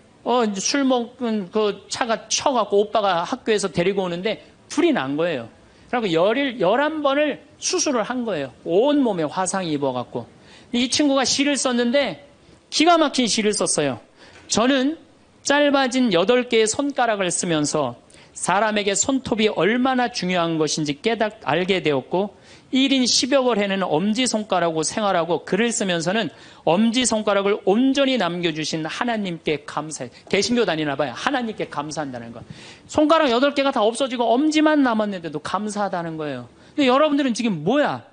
술 먹은 그 차가 쳐갖고 오빠가 학교에서 데리고 오는데 불이 난 거예요. 그리고 11번을 수술을 한 거예요. 온몸에 화상이 입어갖고. 이 친구가 시를 썼는데 기가 막힌 시를 썼어요. 저는 짧아진 8개의 손가락을 쓰면서 사람에게 손톱이 얼마나 중요한 것인지 알게 되었고 1인 10여걸 해는 엄지손가락으로 생활하고 글을 쓰면서는 엄지손가락을 온전히 남겨주신 하나님께 감사해. 개신교 다니나 봐요. 하나님께 감사한다는 거. 손가락 8개가 다 없어지고 엄지만 남았는데도 감사하다는 거예요. 근데 여러분들은 지금 뭐야?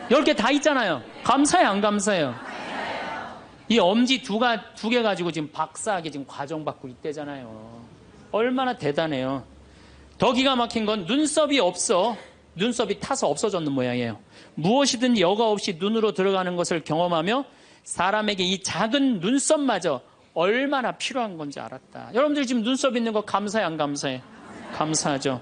10개 다 있잖아요. 감사해, 안 감사해요? 이 엄지 두 개 가지고 지금 박사학위 지금 과정 받고 있대잖아요. 얼마나 대단해요. 더 기가 막힌 건 눈썹이 없어. 눈썹이 타서 없어졌는 모양이에요. 무엇이든 여과 없이 눈으로 들어가는 것을 경험하며 사람에게 이 작은 눈썹마저 얼마나 필요한 건지 알았다. 여러분들 지금 눈썹 있는 거 감사해, 안 감사해? 감사하죠.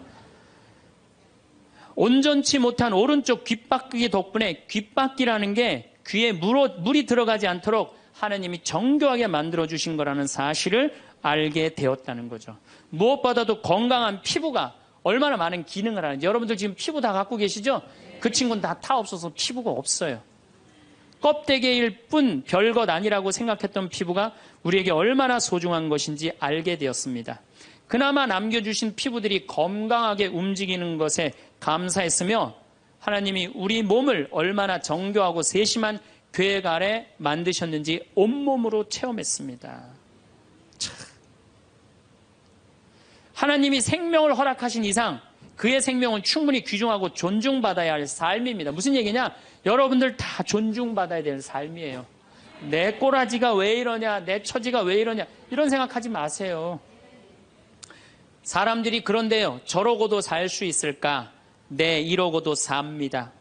온전치 못한 오른쪽 귓바퀴 덕분에 귓바퀴라는 게 귀에 물이 들어가지 않도록 하나님이 정교하게 만들어주신 거라는 사실을 알게 되었다는 거죠. 무엇보다도 건강한 피부가 얼마나 많은 기능을 하는지. 여러분들 지금 피부 다 갖고 계시죠? 그 친구는 다 타 없어서 피부가 없어요. 껍데기일 뿐 별것 아니라고 생각했던 피부가 우리에게 얼마나 소중한 것인지 알게 되었습니다. 그나마 남겨주신 피부들이 건강하게 움직이는 것에 감사했으며 하나님이 우리 몸을 얼마나 정교하고 세심한 계획 아래 만드셨는지 온몸으로 체험했습니다. 참. 하나님이 생명을 허락하신 이상 그의 생명은 충분히 귀중하고 존중받아야 할 삶입니다. 무슨 얘기냐? 여러분들 다 존중받아야 될 삶이에요. 내 꼬라지가 왜 이러냐, 내 처지가 왜 이러냐, 이런 생각하지 마세요. 사람들이 그런데요, 저러고도 살 수 있을까? 네, 이러고도 삽니다.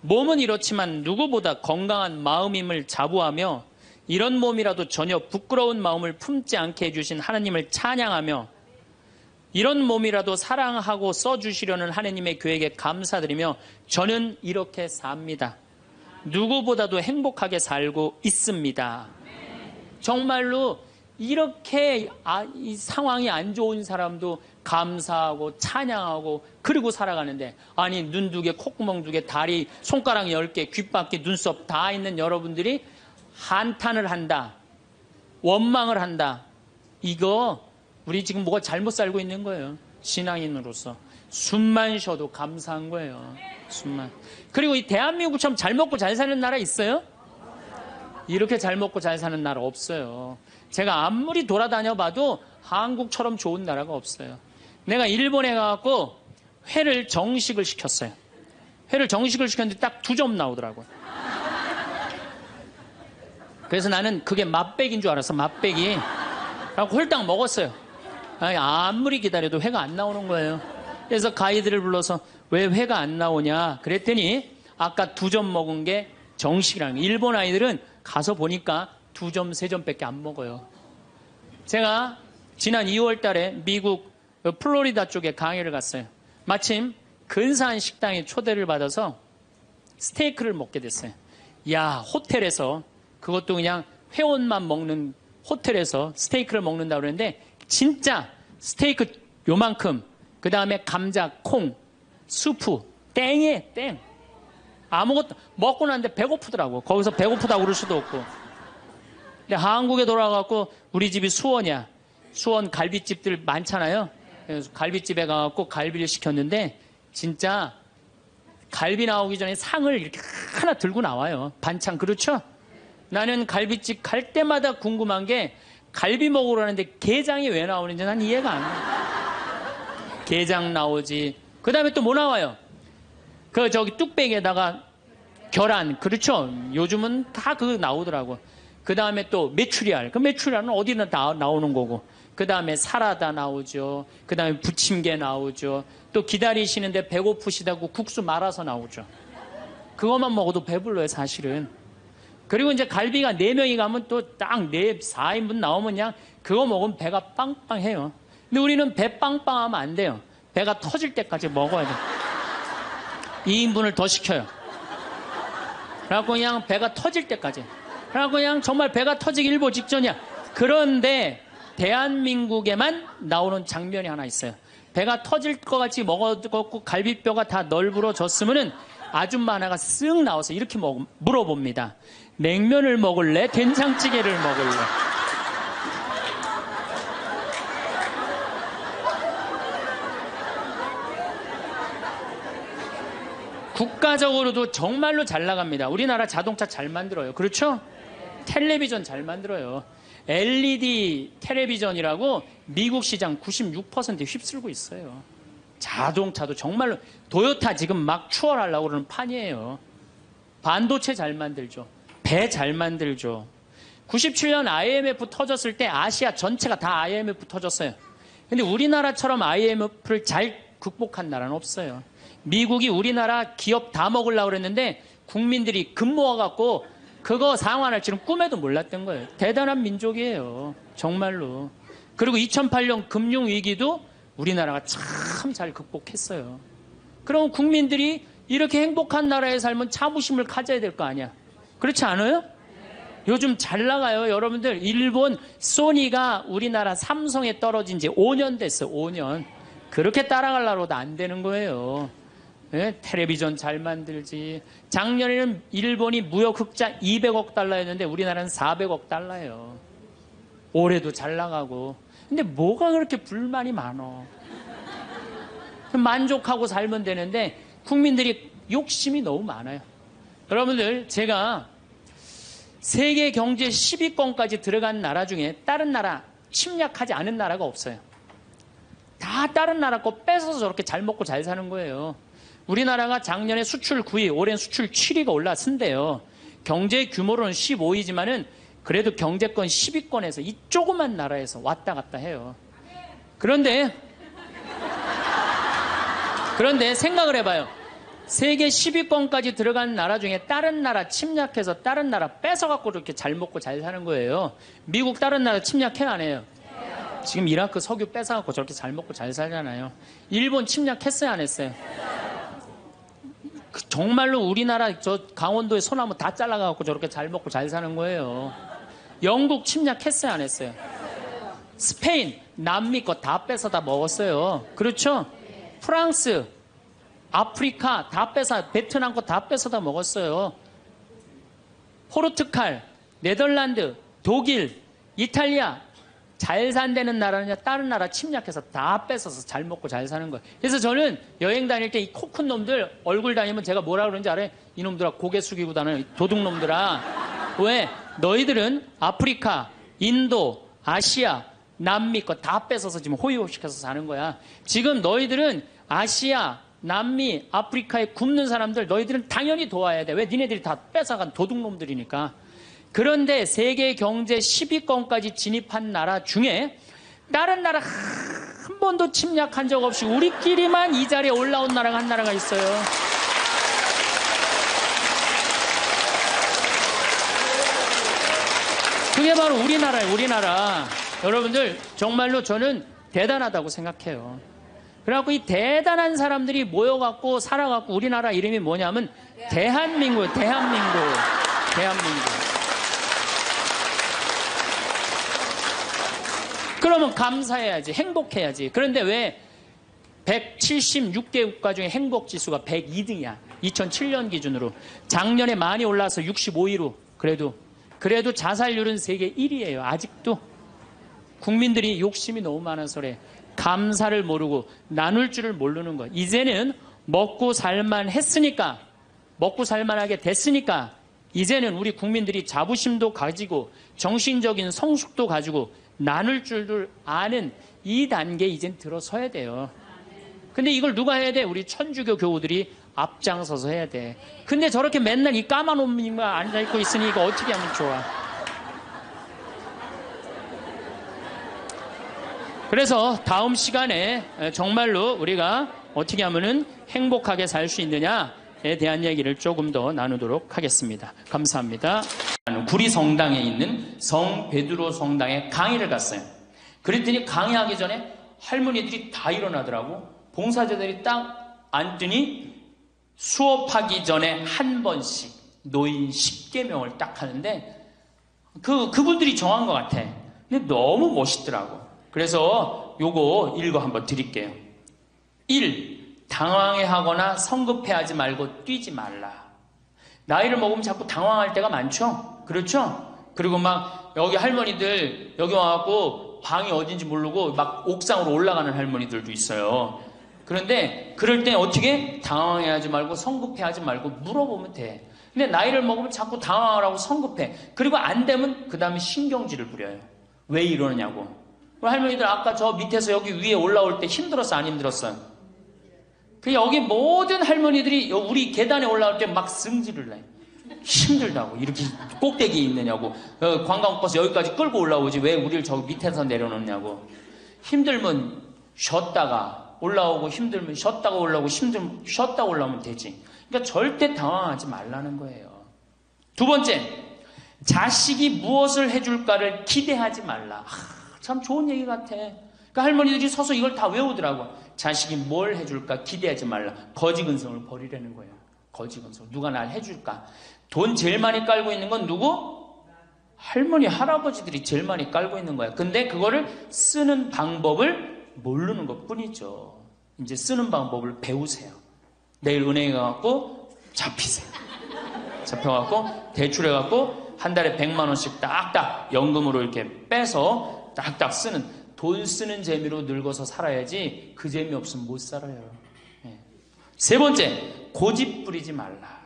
몸은 이렇지만 누구보다 건강한 마음임을 자부하며 이런 몸이라도 전혀 부끄러운 마음을 품지 않게 해주신 하나님을 찬양하며 이런 몸이라도 사랑하고 써주시려는 하나님의 계획에 감사드리며 저는 이렇게 삽니다. 누구보다도 행복하게 살고 있습니다. 정말로 이렇게 이 상황이 안 좋은 사람도 감사하고 찬양하고 그리고 살아가는데, 아니 눈 2개, 콧구멍 2개, 다리, 손가락 10개, 귓바퀴, 눈썹 다 있는 여러분들이 한탄을 한다, 원망을 한다. 이거 우리 지금 뭐가 잘못 살고 있는 거예요. 신앙인으로서 숨만 쉬어도 감사한 거예요. 숨만. 그리고 이 대한민국처럼 잘 먹고 잘 사는 나라 있어요? 이렇게 잘 먹고 잘 사는 나라 없어요. 제가 아무리 돌아다녀 봐도 한국처럼 좋은 나라가 없어요. 내가 일본에 가갖고 회를 정식을 시켰어요. 회를 정식을 시켰는데 딱 2점 나오더라고요. 그래서 나는 그게 맛백인 줄 알았어. 맛백이. 그래서 홀딱 먹었어요. 아니, 아무리 기다려도 회가 안 나오는 거예요. 그래서 가이드를 불러서 왜 회가 안 나오냐 그랬더니 아까 2점 먹은 게 정식이라는 거예요. 일본 아이들은 가서 보니까 2점, 3점밖에 안 먹어요. 제가 지난 2월 달에 미국 플로리다 쪽에 강의를 갔어요. 마침 근사한 식당에 초대를 받아서 스테이크를 먹게 됐어요. 야, 호텔에서, 그것도 그냥 회원만 먹는 호텔에서 스테이크를 먹는다고 그러는데 진짜 스테이크 요만큼, 그 다음에 감자, 콩, 수프, 땡이에요, 땡. 아무것도 먹고 났는데 배고프더라고. 거기서 배고프다고 그럴 수도 없고. 근데 한국에 돌아가고 우리 집이 수원이야. 수원 갈비집들 많잖아요. 그래서 갈비집에 가갖고 갈비를 시켰는데 진짜 갈비 나오기 전에 상을 이렇게 하나 들고 나와요. 반찬. 그렇죠? 나는 갈비집 갈 때마다 궁금한 게 갈비 먹으러 가는데 게장이 왜 나오는지 난 이해가 안 돼. 게장 나오지. 그 다음에 또 뭐 나와요? 저기 뚝배기에다가 계란. 그렇죠? 요즘은 다 그거 나오더라고. 그 다음에 또 메추리알. 그 메추리알은 어디나 다 나오는 거고. 그 다음에 사라다 나오죠. 그 다음에 부침개 나오죠. 또 기다리시는데 배고프시다고 국수 말아서 나오죠. 그것만 먹어도 배불러요, 사실은. 그리고 이제 갈비가 4명이 가면 또 딱 4인분 나오면 그냥 그거 먹으면 배가 빵빵해요. 근데 우리는 배 빵빵하면 안 돼요. 배가 터질 때까지 먹어야 돼요. 2인분을 더 시켜요. 그래갖고 그냥 배가 터질 때까지. 그래갖고 그냥 정말 배가 터지기 일보 직전이야. 그런데 대한민국에만 나오는 장면이 하나 있어요. 배가 터질 것 같이 먹었고 갈비뼈가 다 널브러졌으면은 아줌마 하나가 쓱 나와서 이렇게 물어봅니다. 냉면을 먹을래? 된장찌개를 먹을래? 국가적으로도 정말로 잘 나갑니다. 우리나라 자동차 잘 만들어요. 그렇죠? 텔레비전 잘 만들어요. LED 텔레비전이라고 미국 시장 96% 휩쓸고 있어요. 자동차도 정말로 도요타 지금 막 추월하려고 그러는 판이에요. 반도체 잘 만들죠. 배 잘 만들죠. 97년 IMF 터졌을 때 아시아 전체가 다 IMF 터졌어요. 근데 우리나라처럼 IMF를 잘 극복한 나라는 없어요. 미국이 우리나라 기업 다 먹으려고 그랬는데 국민들이 금 모아갖고 그거 상환할 줄은 꿈에도 몰랐던 거예요. 대단한 민족이에요. 정말로. 그리고 2008년 금융위기도 우리나라가 참 잘 극복했어요. 그럼 국민들이 이렇게 행복한 나라에 살면 자부심을 가져야 될 거 아니야. 그렇지 않아요? 요즘 잘 나가요. 여러분들 일본 소니가 우리나라 삼성에 떨어진 지 5년 됐어요. 5년. 그렇게 따라가려고도 안 되는 거예요. 네? 텔레비전 잘 만들지. 작년에는 일본이 무역 흑자 200억 달러였는데 우리나라는 400억 달러예요. 올해도 잘 나가고. 근데 뭐가 그렇게 불만이 많어. 만족하고 살면 되는데 국민들이 욕심이 너무 많아요. 여러분들 제가 세계 경제 10위권까지 들어간 나라 중에 다른 나라 침략하지 않은 나라가 없어요. 다 다른 나라 거 뺏어서 저렇게 잘 먹고 잘 사는 거예요. 우리나라가 작년에 수출 9위, 올해는 수출 7위가 올랐은데요. 경제 규모로는 15위지만은 그래도 경제권 10위권에서 이 조그만 나라에서 왔다 갔다 해요. 그런데 생각을 해봐요. 세계 10위권까지 들어간 나라 중에 다른 나라 침략해서 다른 나라 뺏어갖고 이렇게 잘 먹고 잘 사는 거예요. 미국 다른 나라 침략해 안 해요? 지금 이라크 석유 뺏어갖고 저렇게 잘 먹고 잘 살잖아요. 일본 침략했어요 안 했어요? 정말로 우리나라 저 강원도의 소나무 다 잘라갖고 저렇게 잘 먹고 잘 사는 거예요. 영국 침략했어요 안 했어요? 스페인 남미 거 다 뺏어다 먹었어요. 그렇죠? 프랑스 아프리카 다 뺏어, 베트남 거 다 뺏어다 먹었어요. 포르투갈, 네덜란드, 독일, 이탈리아 잘 산다는 나라는 다른 나라 침략해서 다 뺏어서 잘 먹고 잘 사는 거예요. 그래서 저는 여행 다닐 때 이 코 큰 놈들 얼굴 다니면 제가 뭐라 그러는지 알아요? 이놈들아 고개 숙이고 다니는 도둑놈들아. 왜? 너희들은 아프리카, 인도, 아시아, 남미 거 다 뺏어서 지금 호의호식해서 사는 거야. 지금 너희들은 아시아, 남미, 아프리카에 굶는 사람들 너희들은 당연히 도와야 돼. 왜? 니네들이 다 뺏어간 도둑놈들이니까. 그런데 세계 경제 10위권까지 진입한 나라 중에 다른 나라 한 번도 침략한 적 없이 우리끼리만 이 자리에 올라온 나라가 한 나라가 있어요. 그게 바로 우리나라예요. 우리나라. 여러분들 정말로 저는 대단하다고 생각해요. 그래갖고 이 대단한 사람들이 모여갖고 살아갖고 우리나라 이름이 뭐냐면 대한민국이에요. 대한민국. 그러면 감사해야지. 행복해야지. 그런데 왜 176개 국가 중에 행복지수가 102등이야. 2007년 기준으로. 작년에 많이 올라서 65위로. 그래도 자살률은 세계 1위예요. 아직도. 국민들이 욕심이 너무 많아서 그래. 감사를 모르고 나눌 줄을 모르는 거예요. 이제는 먹고 살만 했으니까, 먹고 살만하게 됐으니까 이제는 우리 국민들이 자부심도 가지고 정신적인 성숙도 가지고 나눌 줄을 아는 이 단계에 이젠 들어서야 돼요. 근데 이걸 누가 해야 돼? 우리 천주교 교우들이 앞장서서 해야 돼. 근데 저렇게 맨날 이 까만 옷만 앉아있고 있으니 이거 어떻게 하면 좋아? 그래서 다음 시간에 정말로 우리가 어떻게 하면은 행복하게 살 수 있느냐에 대한 얘기를 조금 더 나누도록 하겠습니다. 감사합니다. 구리 성당에 있는 성 베드로 성당에 강의를 갔어요. 그랬더니 강의하기 전에 할머니들이 다 일어나더라고. 봉사자들이 딱 앉더니 수업하기 전에 한 번씩 노인 10계명을 딱 하는데 그분들이 정한 것 같아. 근데 너무 멋있더라고. 그래서 요거 읽어 한번 드릴게요. 1. 당황해하거나 성급해하지 말고 뛰지 말라. 나이를 먹으면 자꾸 당황할 때가 많죠? 그렇죠? 그리고 막 여기 할머니들 여기 와갖고 방이 어딘지 모르고 막 옥상으로 올라가는 할머니들도 있어요. 그런데 그럴 때 어떻게? 당황해하지 말고 성급해하지 말고 물어보면 돼. 근데 나이를 먹으면 자꾸 당황하라고 성급해. 그리고 안 되면 그 다음에 신경질을 부려요. 왜 이러느냐고. 할머니들 아까 저 밑에서 여기 위에 올라올 때 힘들었어 안 힘들었어요? 그 여기 모든 할머니들이 우리 계단에 올라올 때 막 승질을 내. 힘들다고. 이렇게 꼭대기에 있느냐고. 관광버스 여기까지 끌고 올라오지 왜 우리를 저 밑에서 내려놓냐고. 힘들면 쉬었다가 올라오고, 힘들면 쉬었다가 올라오고, 힘들면 쉬었다 올라오면 되지. 그러니까 절대 당황하지 말라는 거예요. 두 번째, 자식이 무엇을 해줄까를 기대하지 말라. 참 좋은 얘기 같아. 그러니까 할머니들이 서서 이걸 다 외우더라고. 자식이 뭘 해줄까 기대하지 말라. 거지근성을 버리라는 거예요. 거지근성. 누가 날 해줄까. 돈 제일 많이 깔고 있는 건 누구? 할머니, 할아버지들이 제일 많이 깔고 있는 거야. 근데 그거를 쓰는 방법을 모르는 것 뿐이죠. 이제 쓰는 방법을 배우세요. 내일 은행에 가갖고 잡히세요. 잡혀갖고 대출해갖고 한 달에 100만 원씩 딱딱 연금으로 이렇게 빼서 딱딱 쓰는, 돈 쓰는 재미로 늙어서 살아야지 그 재미 없으면 못 살아요. 세 번째, 고집 부리지 말라.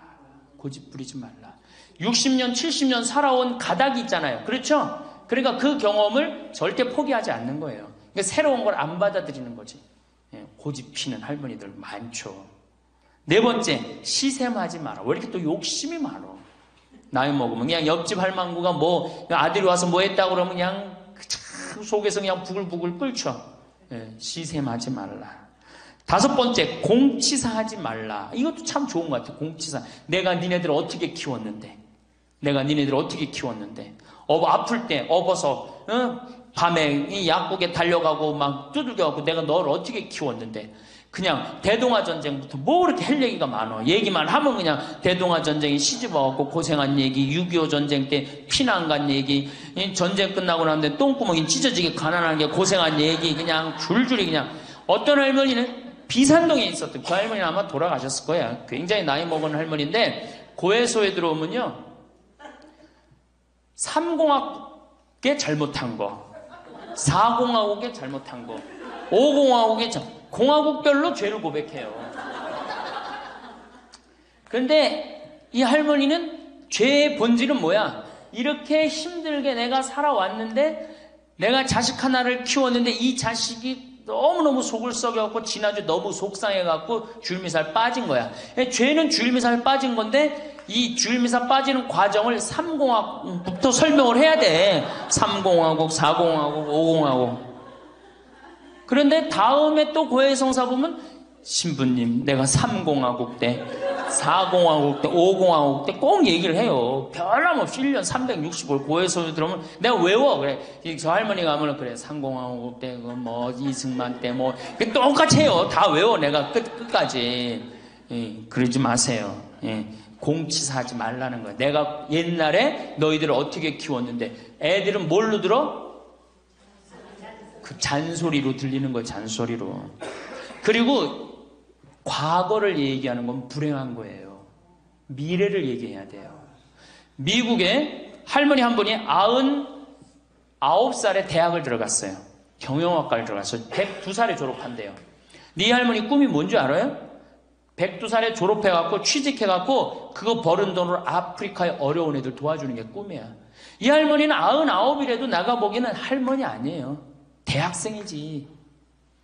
고집 부리지 말라. 60년, 70년 살아온 가닥이 있잖아요. 그렇죠? 그러니까 그 경험을 절대 포기하지 않는 거예요. 그러니까 새로운 걸 안 받아들이는 거지. 고집 피는 할머니들 많죠. 네 번째, 시샘하지 마라. 왜 이렇게 또 욕심이 많어? 나이 먹으면 그냥 옆집 할망구가 뭐 아들이 와서 뭐 했다고 그러면 그냥 속에서 그냥 부글부글 끓죠. 시샘하지 말라. 다섯 번째, 공치사하지 말라. 이것도 참 좋은 것 같아요. 공치사. 내가 니네들 어떻게 키웠는데, 내가 니네들 어떻게 키웠는데, 아플 때 업어서 밤에 이 약국에 달려가고 막 두들겨갖고 내가 너를 어떻게 키웠는데, 그냥 대동아 전쟁부터 뭐 그렇게 할 얘기가 많아. 얘기만 하면 그냥 대동아 전쟁에 시집와갖고 고생한 얘기, 6.25 전쟁 때 피난 간 얘기, 전쟁 끝나고 나는데 똥구멍이 찢어지게 가난하게 고생한 얘기, 그냥 줄줄이 그냥. 어떤 할머니는 비산동에 있었던 그 할머니는 아마 돌아가셨을 거야. 굉장히 나이 먹은 할머니인데 고해소에 들어오면요, 3공학에 잘못한 거, 4공화국에 잘못한 거, 5공화국에 공화국별로 죄를 고백해요. 그런데 이 할머니는 죄의 본질은 뭐야? 이렇게 힘들게 내가 살아왔는데, 내가 자식 하나를 키웠는데 이 자식이 너무너무 속을 썩여갖고 지난주 너무 속상해갖고 줄미살 빠진 거야. 죄는 줄미살 빠진 건데 이 줄미살 빠지는 과정을 3공화국부터 설명을 해야 돼. 3공화국, 4공화국, 5공화국. 그런데 다음에 또 고해성사 보면 신부님, 내가 3공화국 때, 4공화국 때, 5공화국 때 꼭 얘기를 해요. 변함없이 1년 365일 고해성사 들어오면 내가 외워. 그래. 저 할머니가 하면 그래. 3공화국 때, 뭐 이승만 때, 뭐 똑같이 해요. 다 외워. 내가 끝까지. 그러지 마세요. 공치사하지 말라는 거야. 내가 옛날에 너희들을 어떻게 키웠는데, 애들은 뭘로 들어? 그 잔소리로 들리는 거예요. 잔소리로. 그리고 과거를 얘기하는 건 불행한 거예요. 미래를 얘기해야 돼요. 미국에 할머니 한 분이 99살에 대학을 들어갔어요. 경영학과를 들어갔어요. 102살에 졸업한대요. 네 할머니 꿈이 뭔지 알아요? 102살에 졸업해갖고 취직해갖고 그거 버는 돈으로 아프리카의 어려운 애들 도와주는 게 꿈이야. 이 할머니는 99이라도 나가보기에는 할머니 아니에요. 대학생이지.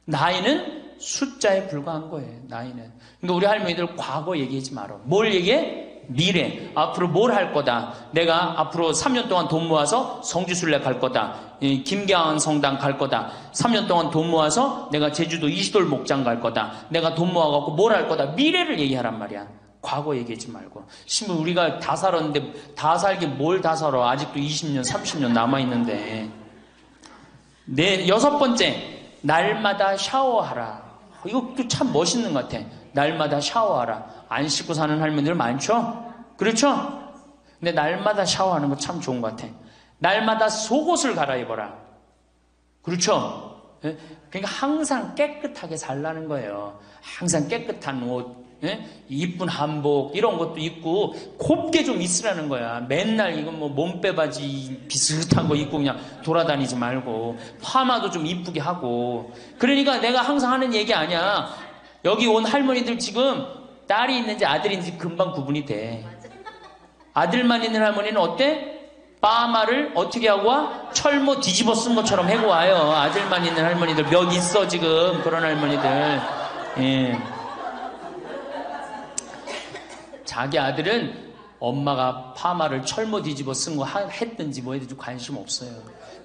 나이는 숫자에 불과한 거예요. 나이는. 그러니까 우리 할머니들 과거 얘기하지 말어. 뭘 얘기해? 미래. 앞으로 뭘 할 거다. 내가 앞으로 3년 동안 돈 모아서 성지순례 갈 거다. 김경환 성당 갈 거다. 3년 동안 돈 모아서 내가 제주도 이시돌 목장 갈 거다. 내가 돈 모아갖고 뭘 할 거다. 미래를 얘기하란 말이야. 과거 얘기하지 말고. 신부 우리가 다 살았는데 다 살기 뭘 다 살아. 아직도 20년, 30년 남아있는데. 여섯 번째, 날마다 샤워하라. 이것도 참 멋있는 것 같아. 날마다 샤워하라. 안 씻고 사는 할머니들 많죠? 그렇죠? 근데 날마다 샤워하는 거 참 좋은 것 같아. 날마다 속옷을 갈아입어라. 그렇죠? 그러니까 항상 깨끗하게 살라는 거예요. 항상 깨끗한 옷, 이쁜 한복 이런 것도 입고 곱게 좀 있으라는 거야. 맨날 이건 뭐 몸빼바지 비슷한 거 입고 그냥 돌아다니지 말고 파마도 좀 이쁘게 하고. 그러니까 내가 항상 하는 얘기 아니야. 여기 온 할머니들 지금 딸이 있는지 아들이 있는지 금방 구분이 돼. 아들만 있는 할머니는 어때? 파마를 어떻게 하고 와? 철모 뒤집어 쓴 것처럼 해고 와요. 아들만 있는 할머니들 몇 있어 지금. 그런 할머니들. 자기 아들은 엄마가 파마를 철모 뒤집어 쓴 거 했든지 뭐 했든지 관심 없어요.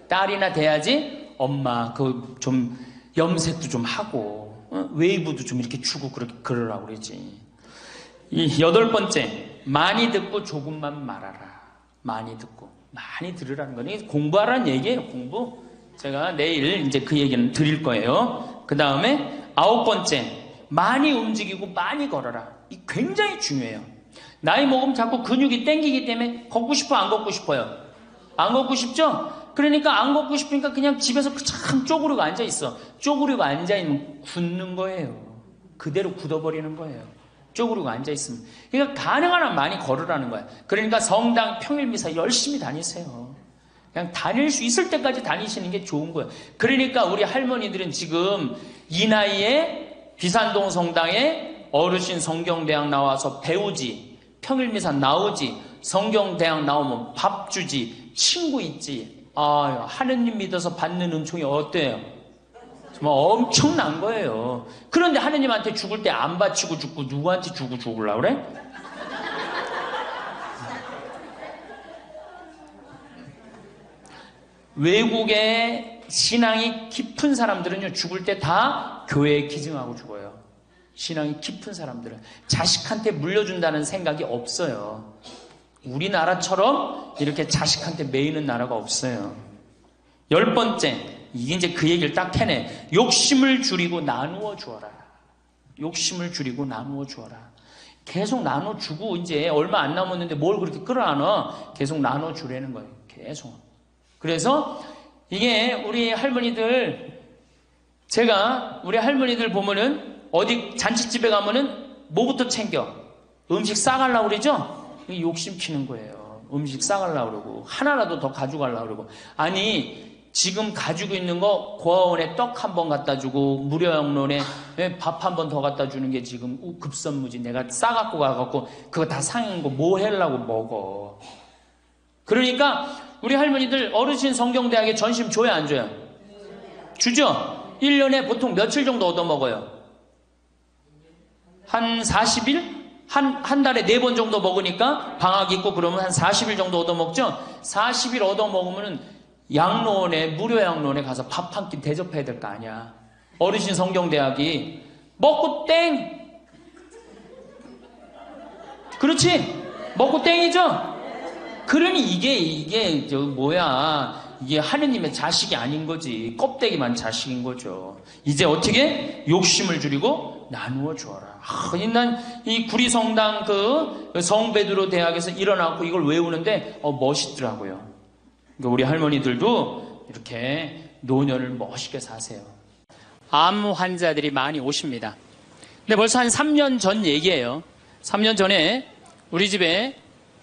딸이나 돼야지 엄마 그 좀 염색도 좀 하고 웨이브도 좀 이렇게 주고 그러라고 그러지. 이 8번째, 많이 듣고 조금만 말하라. 많이 듣고 많이 들으라는 거는 공부하라는 얘기예요. 공부. 제가 내일 이제 그 얘기는 드릴 거예요. 그 다음에 9번째, 많이 움직이고 많이 걸어라. 이 굉장히 중요해요. 나이 먹으면 자꾸 근육이 땡기기 때문에 걷고 싶어, 안 걷고 싶어요? 안 걷고 싶죠? 그러니까 안 걷고 싶으니까 그냥 집에서 참 쪼그리고 앉아있어. 쪼그리고 앉아있으면 굳는 거예요. 그대로 굳어버리는 거예요. 쪼그리고 앉아있으면. 그러니까 가능한 한 많이 걸으라는 거야. 그러니까 성당 평일미사 열심히 다니세요. 그냥 다닐 수 있을 때까지 다니시는 게 좋은 거예요. 그러니까 우리 할머니들은 지금 이 나이에 비산동 성당에 어르신 성경대학 나와서 배우지, 평일미사 나오지, 성경대학 나오면 밥 주지, 친구 있지. 아, 하느님 믿어서 받는 은총이 어때요? 정말 엄청난 거예요. 그런데 하느님한테 죽을 때 안 바치고 죽고 누구한테 주고 죽으려고 그래? 외국에 신앙이 깊은 사람들은요, 죽을 때 다 교회에 기증하고 죽어요. 신앙이 깊은 사람들은 자식한테 물려준다는 생각이 없어요. 우리나라처럼 이렇게 자식한테 매이는 나라가 없어요. 10번째, 이게 이제 그 얘기를 딱 해내. 욕심을 줄이고 나누어 주어라. 욕심을 줄이고 나누어 주어라. 계속 나눠 주고 이제 얼마 안 남았는데 뭘 그렇게 끌어안아? 계속 나눠 주라는 거예요. 계속. 그래서 이게 우리 할머니들, 제가 우리 할머니들 보면은 어디 잔치집에 가면은 뭐부터 챙겨? 음식 싸가려고 그러죠? 욕심 피는 거예요. 음식 싸가려고 그러고 하나라도 더 가져가려고 그러고. 아니 지금 가지고 있는 거 고아원에 떡 한 번 갖다 주고 무료영론에 밥 한 번 더 갖다 주는 게 지금 급선무지. 내가 싸갖고 가갖고 그거 다 상한 거 뭐 하려고 먹어. 그러니까 우리 할머니들 어르신 성경대학에 전심 줘야 안 줘요? 주죠? 1년에 보통 며칠 정도 얻어먹어요? 한 40일? 한 달에 4번 정도 먹으니까 방학 있고 그러면 한 40일 정도 얻어먹죠? 40일 얻어먹으면 양로원에, 무료 양로원에 가서 밥 한 끼 대접해야 될 거 아니야. 어르신 성경대학이 먹고 땡! 그렇지? 먹고 땡이죠? 그러니 이게 이게 하느님의 자식이 아닌 거지. 껍데기만 자식인 거죠. 이제 어떻게? 욕심을 줄이고 나누어 주어라. 난 이 구리성당 그 성베드로 대학에서 일어나고 이걸 외우는데 멋있더라고요. 그러니까 우리 할머니들도 이렇게 노년을 멋있게 사세요. 암 환자들이 많이 오십니다. 근데 벌써 한 3년 전 얘기예요. 3년 전에 우리 집에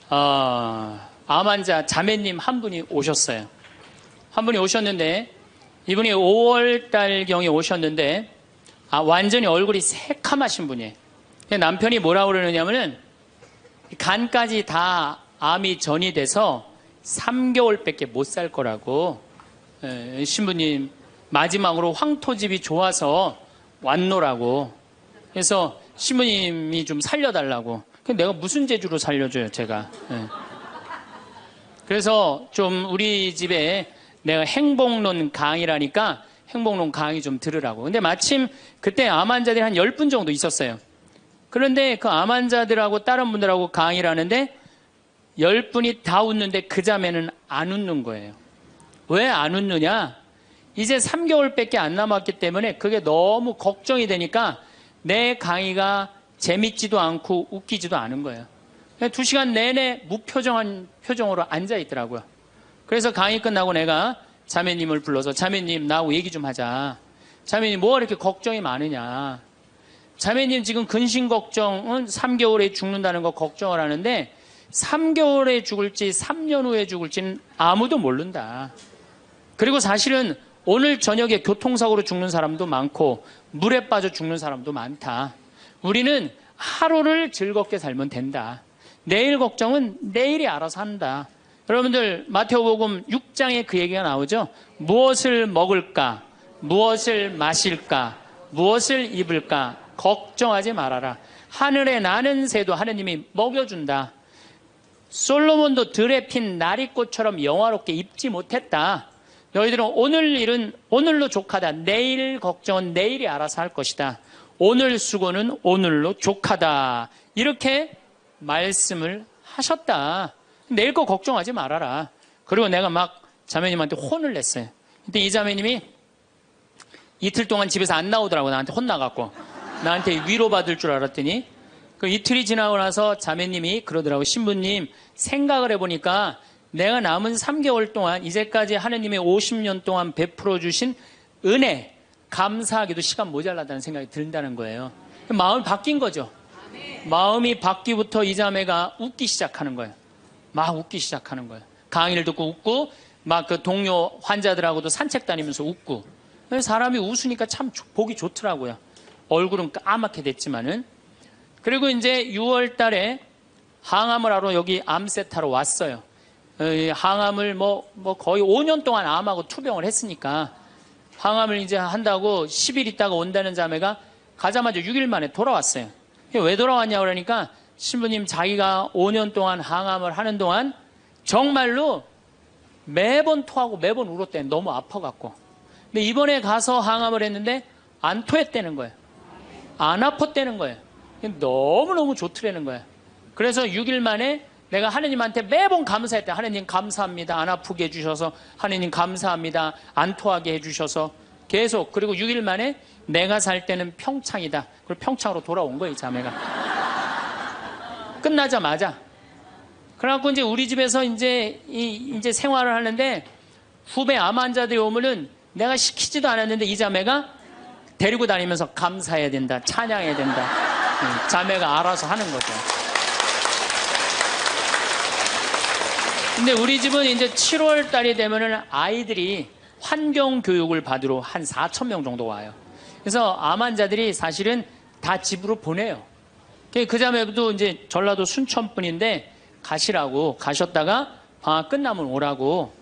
암 환자 자매님 한 분이 오셨어요. 한 분이 오셨는데 이분이 5월달경에 오셨는데 완전히 얼굴이 새카마신 분이에요. 남편이 뭐라고 그러느냐면은 간까지 다 암이 전이 돼서 3개월밖에 못 살 거라고. 신부님 마지막으로 황토집이 좋아서 왔노라고. 그래서 신부님이 좀 살려달라고. 내가 무슨 재주로 살려줘요 제가. 그래서 좀 우리 집에 내가 행복론 강의라니까 행복론 강의 좀 들으라고. 근데 마침 그때 암 환자들이 한 10분 정도 있었어요. 그런데 그 암 환자들하고 다른 분들하고 강의를 하는데 10분이 다 웃는데 그 자매는 안 웃는 거예요. 왜 안 웃느냐? 이제 3개월밖에 안 남았기 때문에 그게 너무 걱정이 되니까 내 강의가 재밌지도 않고 웃기지도 않은 거예요. 2시간 내내 무표정한 표정으로 앉아있더라고요. 그래서 강의 끝나고 내가 자매님을 불러서 자매님 나하고 얘기 좀 하자. 자매님 뭐가 이렇게 걱정이 많으냐. 자매님 지금 근심 걱정은 3개월에 죽는다는 거 걱정을 하는데 3개월에 죽을지 3년 후에 죽을지는 아무도 모른다. 그리고 사실은 오늘 저녁에 교통사고로 죽는 사람도 많고 물에 빠져 죽는 사람도 많다. 우리는 하루를 즐겁게 살면 된다. 내일 걱정은 내일이 알아서 한다. 여러분들 마태복음 6장에 그 얘기가 나오죠. 무엇을 먹을까? 무엇을 마실까? 무엇을 입을까? 걱정하지 말아라. 하늘에 나는 새도 하느님이 먹여준다. 솔로몬도 들에 핀 나리꽃처럼 영화롭게 입지 못했다. 너희들은 오늘 일은 오늘로 족하다. 내일 걱정은 내일이 알아서 할 것이다. 오늘 수고는 오늘로 족하다. 이렇게 말씀을 하셨다. 내일 거 걱정하지 말아라. 그리고 내가 막 자매님한테 혼을 냈어요. 근데 이 자매님이 이틀 동안 집에서 안 나오더라고. 나한테 혼나갖고. 나한테 위로받을 줄 알았더니 그 이틀이 지나고 나서 자매님이 그러더라고. 신부님, 생각을 해보니까 내가 남은 3개월 동안 이제까지 하느님의 50년 동안 베풀어 주신 은혜, 감사하기도 시간 모자라다는 생각이 든다는 거예요. 마음이 바뀐 거죠. 마음이 바뀌부터 이 자매가 웃기 시작하는 거예요. 막 웃기 시작하는 거예요. 강의를 듣고 웃고 막 그 동료 환자들하고도 산책 다니면서 웃고. 사람이 웃으니까 참 보기 좋더라고요. 얼굴은 까맣게 됐지만은. 그리고 이제 6월 달에 항암을 하러 여기 암세타로 왔어요. 항암을 뭐 거의 5년 동안 암하고 투병을 했으니까 항암을 이제 한다고 10일 있다가 온다는 자매가 가자마자 6일 만에 돌아왔어요. 왜 돌아왔냐 그러니까 신부님, 자기가 5년 동안 항암을 하는 동안 정말로 매번 토하고 매번 울었대. 너무 아파갖고. 근데 이번에 가서 항암을 했는데 안 토했다는 거예요. 안 아팠다는 거예요. 너무너무 좋더라는 거예요. 그래서 6일 만에 내가 하느님한테 매번 감사했대. 하느님 감사합니다. 안 아프게 해주셔서. 하느님 감사합니다. 안 토하게 해주셔서. 계속. 그리고 6일 만에 내가 살 때는 평창이다. 그리고 평창으로 돌아온 거예요, 이 자매가. 끝나자마자. 그래갖고 이제 우리 집에서 이제 생활을 하는데 후배 암 환자들이 오면은 내가 시키지도 않았는데 이 자매가 데리고 다니면서 감사해야 된다. 찬양해야 된다. 자매가 알아서 하는 거죠. 근데 우리 집은 이제 7월 달이 되면은 아이들이 환경 교육을 받으러 한 4,000명 정도 와요. 그래서 암 환자들이 사실은 다 집으로 보내요. 그 자매도 이제 전라도 순천 분인데 가시라고 가셨다가 방학 끝나면 오라고.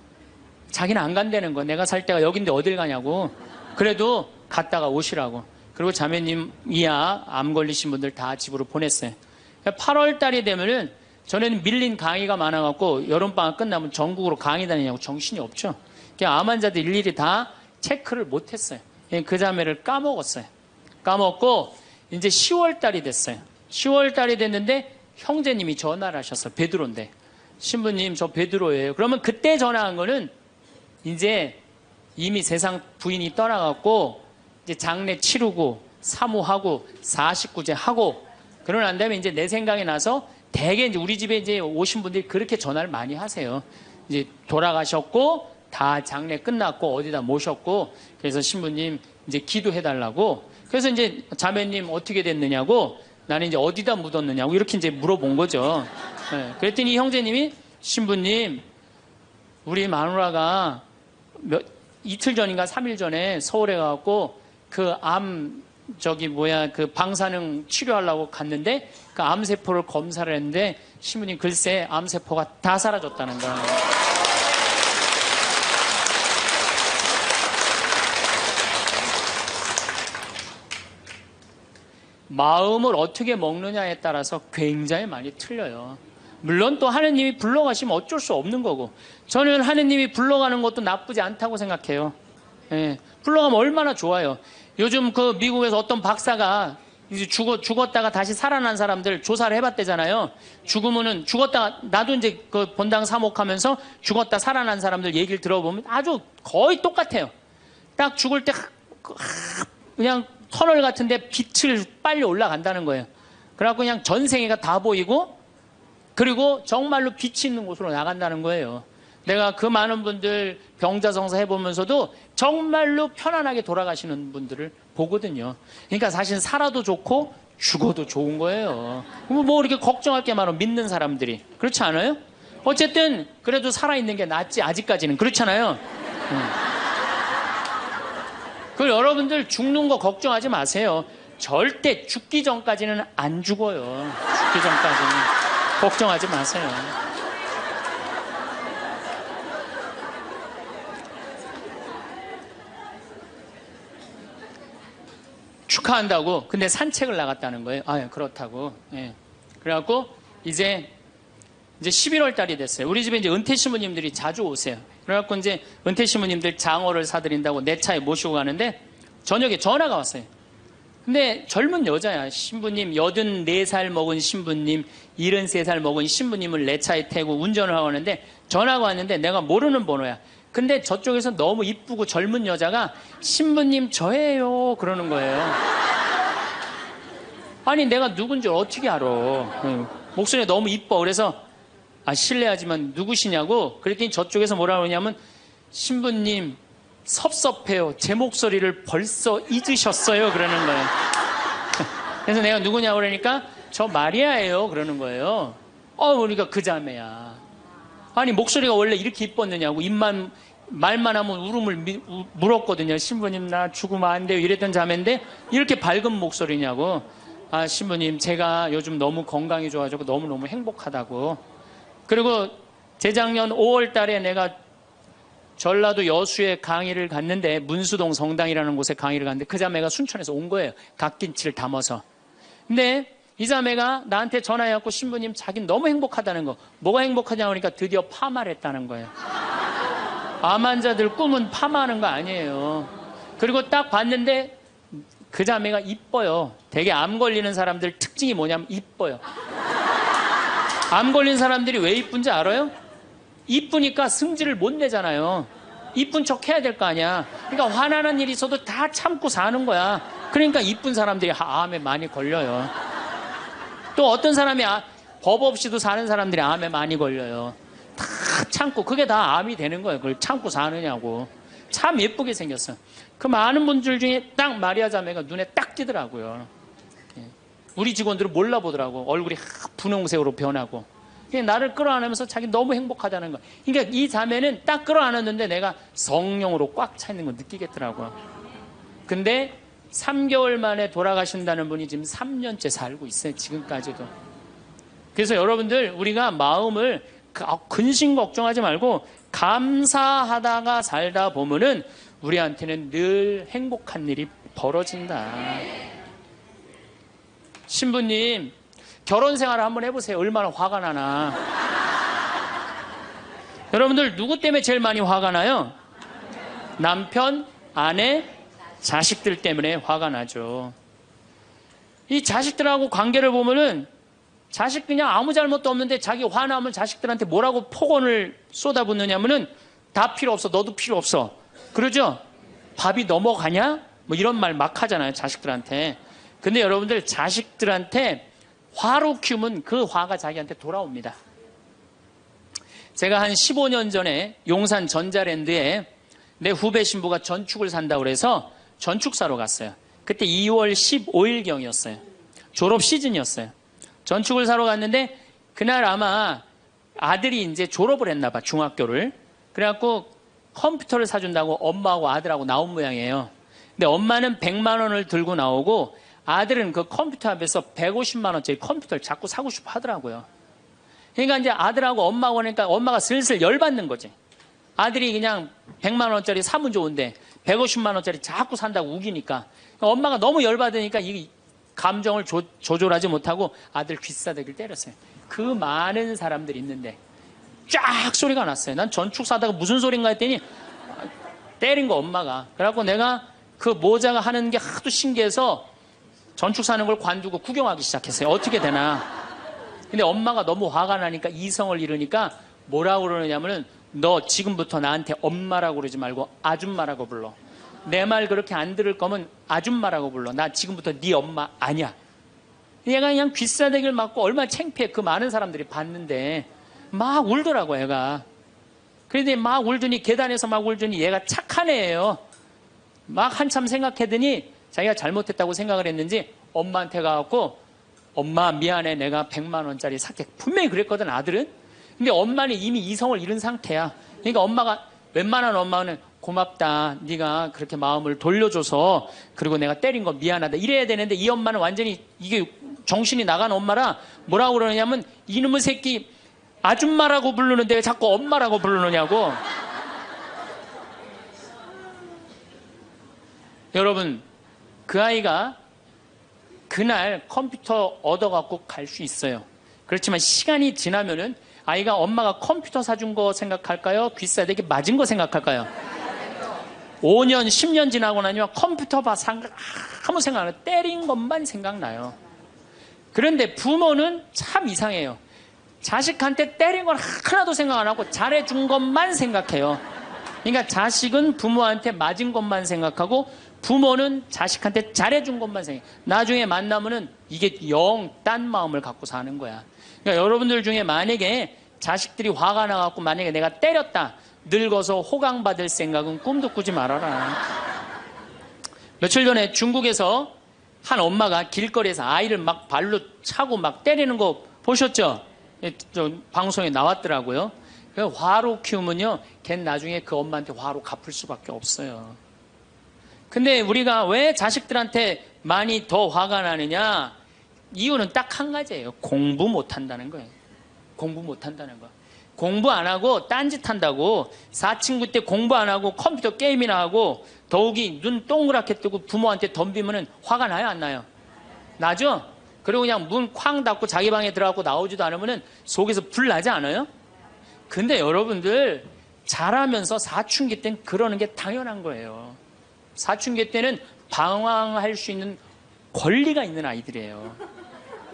자기는 안 간다는 거. 내가 살 때가 여긴데 어딜 가냐고. 그래도 갔다가 오시라고. 그리고 자매님이야 암 걸리신 분들 다 집으로 보냈어요. 8월 달이 되면은 전에는 밀린 강의가 많아갖고 여름방학 끝나면 전국으로 강의 다니냐고 정신이 없죠. 암 환자들 일일이 다 체크를 못했어요. 그 자매를 까먹었어요. 까먹고 이제 10월 달이 됐어요. 10월 달이 됐는데 형제님이 전화를 하셨어요. 베드로인데. 신부님, 저 베드로예요. 그러면 그때 전화한 거는 이제 이미 세상 부인이 떠나갖고 이제 장례 치르고 사모하고 49제 하고 그러고 난 다음에 이제 내 생각이 나서 대개 이제 우리 집에 이제 오신 분들이 그렇게 전화를 많이 하세요. 이제 돌아가셨고 다 장례 끝났고 어디다 모셨고 그래서 신부님 이제 기도해달라고. 그래서 이제 자매님 어떻게 됐느냐고 나는 이제 어디다 묻었느냐고 이렇게 이제 물어본 거죠. 네. 그랬더니 형제님이 신부님 우리 마누라가 이틀 전인가 3일 전에 서울에 가갖고 그 그 방사능 치료하려고 갔는데 그 암세포를 검사를 했는데 신부님 글쎄 암세포가 다 사라졌다는 거예요. 마음을 어떻게 먹느냐에 따라서 굉장히 많이 틀려요. 물론 또 하느님이 불러가시면 어쩔 수 없는 거고 저는 하느님이 불러가는 것도 나쁘지 않다고 생각해요. 예, 불러가면 얼마나 좋아요. 요즘 그 미국에서 어떤 박사가 이제 죽었다가 다시 살아난 사람들 조사를 해봤대잖아요. 죽었다가 나도 이제 그 본당 사목하면서 죽었다 살아난 사람들 얘기를 들어보면 아주 거의 똑같아요. 딱 죽을 때 그냥 터널 같은데 빛을 빨리 올라간다는 거예요. 그래갖고 그냥 전생애가 다 보이고 그리고 정말로 빛이 있는 곳으로 나간다는 거예요. 내가 그 많은 분들 병자성사 해보면서도 정말로 편안하게 돌아가시는 분들을 보거든요. 그러니까 사실 살아도 좋고 죽어도 좋은 거예요. 뭐 이렇게 걱정할 게 많아 믿는 사람들이. 그렇지 않아요? 어쨌든 그래도 살아있는 게 낫지 아직까지는. 그렇잖아요. 그 여러분들 죽는 거 걱정하지 마세요. 절대 죽기 전까지는 안 죽어요. 죽기 전까지는. 걱정하지 마세요. 축하한다고. 근데 산책을 나갔다는 거예요. 아, 그렇다고. 예. 그래갖고 이제 이제 11월 달이 됐어요. 우리 집에 이제 은퇴 신부님들이 자주 오세요. 그래갖고 이제 은퇴 신부님들 장어를 사드린다고 내 차에 모시고 가는데 저녁에 전화가 왔어요. 근데 젊은 여자야. 신부님, 84살 먹은 신부님, 73살 먹은 신부님을 내 차에 태고 운전을 하고 하는데 전화가 왔는데 내가 모르는 번호야. 근데 저쪽에서 너무 이쁘고 젊은 여자가 신부님 저예요 그러는 거예요. 아니 내가 누군지 어떻게 알아. 목소리가 너무 이뻐. 그래서 실례하지만 누구시냐고 그랬더니 저쪽에서 뭐라 그러냐면 신부님 섭섭해요. 제 목소리를 벌써 잊으셨어요 그러는 거예요. 그래서 내가 누구냐고 그러니까 저 마리아예요 그러는 거예요. 그러니까 그 자매야. 아니 목소리가 원래 이렇게 이뻤느냐고. 말만 하면 울음을 물었거든요. 신부님 나 죽으면 안 돼요 이랬던 자매인데 이렇게 밝은 목소리냐고. 신부님 제가 요즘 너무 건강이 좋아지고 너무너무 행복하다고. 그리고 재작년 5월 달에 내가 전라도 여수에 강의를 갔는데 문수동 성당이라는 곳에 강의를 갔는데 그 자매가 순천에서 온 거예요. 갓김치를 담아서. 근데 이 자매가 나한테 전화해갖고 신부님 자기는 너무 행복하다는 거. 뭐가 행복하냐고 하니까 드디어 파마를 했다는 거예요. 암 환자들 꿈은 파마하는 거 아니에요. 그리고 딱 봤는데 그 자매가 이뻐요. 되게 암 걸리는 사람들 특징이 뭐냐면 이뻐요. 암 걸린 사람들이 왜 이쁜지 알아요? 이쁘니까 승질을 못 내잖아요. 이쁜 척 해야 될 거 아니야. 그러니까 화나는 일이 있어도 다 참고 사는 거야. 그러니까 이쁜 사람들이 암에 많이 걸려요. 또 어떤 사람이 법 없이도 사는 사람들이 암에 많이 걸려요. 다 참고 그게 다 암이 되는 거예요. 그걸 참고 사느냐고. 참 예쁘게 생겼어. 그 많은 분들 중에 딱 마리아 자매가 눈에 딱 띄더라고요. 우리 직원들은 몰라보더라고. 얼굴이 분홍색으로 변하고. 나를 끌어안으면서 자기 너무 행복하다는 거. 그러니까 이 자매는 딱 끌어안았는데 내가 성령으로 꽉 차 있는 거 느끼겠더라고요. 근데 3개월 만에 돌아가신다는 분이 지금 3년째 살고 있어요. 지금까지도. 그래서 여러분들 우리가 마음을 근심 걱정하지 말고 감사하다가 살다 보면은 우리한테는 늘 행복한 일이 벌어진다. 신부님 결혼 생활을 한번 해보세요. 얼마나 화가 나나. 여러분들 누구 때문에 제일 많이 화가 나요? 남편, 아내, 자식들 때문에 화가 나죠. 이 자식들하고 관계를 보면은 자식 그냥 아무 잘못도 없는데 자기 화나면 자식들한테 뭐라고 폭언을 쏟아붓느냐면은 다 필요 없어. 너도 필요 없어. 그러죠? 밥이 넘어가냐? 뭐 이런 말 막 하잖아요. 자식들한테. 근데 여러분들 자식들한테 화로 키우면 그 화가 자기한테 돌아옵니다. 제가 한 15년 전에 용산 전자랜드에 내 후배 신부가 전축을 산다고 그래서 전축 사러 갔어요. 그때 2월 15일경이었어요. 졸업 시즌이었어요. 전축을 사러 갔는데 그날 아마 아들이 이제 졸업을 했나 봐, 중학교를. 그래갖고 컴퓨터를 사준다고 엄마하고 아들하고 나온 모양이에요. 근데 엄마는 100만 원을 들고 나오고 아들은 그 컴퓨터 앞에서 150만 원짜리 컴퓨터를 자꾸 사고 싶어 하더라고요. 그러니까 이제 아들하고 엄마하고 하니까 엄마가 슬슬 열받는 거지. 아들이 그냥 100만 원짜리 사면 좋은데 150만 원짜리 자꾸 산다고 우기니까. 그러니까 엄마가 너무 열받으니까 이 감정을 조절하지 못하고 아들 귀싸대기를 때렸어요. 그 많은 사람들이 있는데 쫙 소리가 났어요. 난 전축 사다가 무슨 소린가 했더니 때린 거 엄마가. 그래갖고 내가 그 모자가 하는 게 하도 신기해서 전축 사는 걸 관두고 구경하기 시작했어요. 어떻게 되나. 근데 엄마가 너무 화가 나니까 이성을 잃으니까 뭐라고 그러느냐면은 너 지금부터 나한테 엄마라고 그러지 말고 아줌마라고 불러. 내 말 그렇게 안 들을 거면 아줌마라고 불러. 나 지금부터 네 엄마 아니야. 얘가 그냥 귀싸대기를 맞고 얼마나 창피해. 그 많은 사람들이 봤는데 막 울더라고 얘가. 그런데 막 울더니 계단에서 막 울더니 얘가 착한 애예요. 막 한참 생각하더니 자기가 잘못했다고 생각을 했는지 엄마한테 가갖고 엄마 미안해 내가 100만 원짜리 살게. 분명히 그랬거든 아들은. 근데 엄마는 이미 이성을 잃은 상태야. 그러니까 엄마가 웬만한 엄마는 고맙다 네가 그렇게 마음을 돌려줘서 그리고 내가 때린 거 미안하다 이래야 되는데 이 엄마는 완전히 이게 정신이 나간 엄마라 뭐라고 그러냐면 이놈의 새끼 아줌마라고 부르는데 왜 자꾸 엄마라고 부르느냐고. 여러분 그 아이가 그날 컴퓨터 얻어갖고 갈 수 있어요. 그렇지만 시간이 지나면은 아이가 엄마가 컴퓨터 사준 거 생각할까요? 귀싸대기 맞은 거 생각할까요? 5년, 10년 지나고 나면 컴퓨터 아무 생각 안 해요. 때린 것만 생각나요. 그런데 부모는 참 이상해요. 자식한테 때린 건 하나도 생각 안 하고 잘해준 것만 생각해요. 그러니까 자식은 부모한테 맞은 것만 생각하고 부모는 자식한테 잘해준 것만 생각해요. 나중에 만나면은 이게 영 딴 마음을 갖고 사는 거야. 그러니까 여러분들 중에 만약에 자식들이 화가 나갖고 만약에 내가 때렸다. 늙어서 호강받을 생각은 꿈도 꾸지 말아라. 며칠 전에 중국에서 한 엄마가 길거리에서 아이를 막 발로 차고 막 때리는 거 보셨죠? 방송에 나왔더라고요. 화로 키우면요, 걔는 나중에 그 엄마한테 화로 갚을 수밖에 없어요. 근데 우리가 왜 자식들한테 많이 더 화가 나느냐? 이유는 딱 한 가지예요. 공부 못한다는 거예요. 공부 못한다는 거. 공부 안 하고 딴짓 한다고. 사친구 때 공부 안 하고 컴퓨터 게임이나 하고 더욱이 눈 동그랗게 뜨고 부모한테 덤비면은 화가 나요, 안 나요? 나죠? 그리고 그냥 문 쾅 닫고 자기 방에 들어가고 나오지도 않으면은 속에서 불 나지 않아요? 근데 여러분들 자라면서 사춘기 때는 그러는 게 당연한 거예요. 사춘기 때는 방황할 수 있는 권리가 있는 아이들이에요.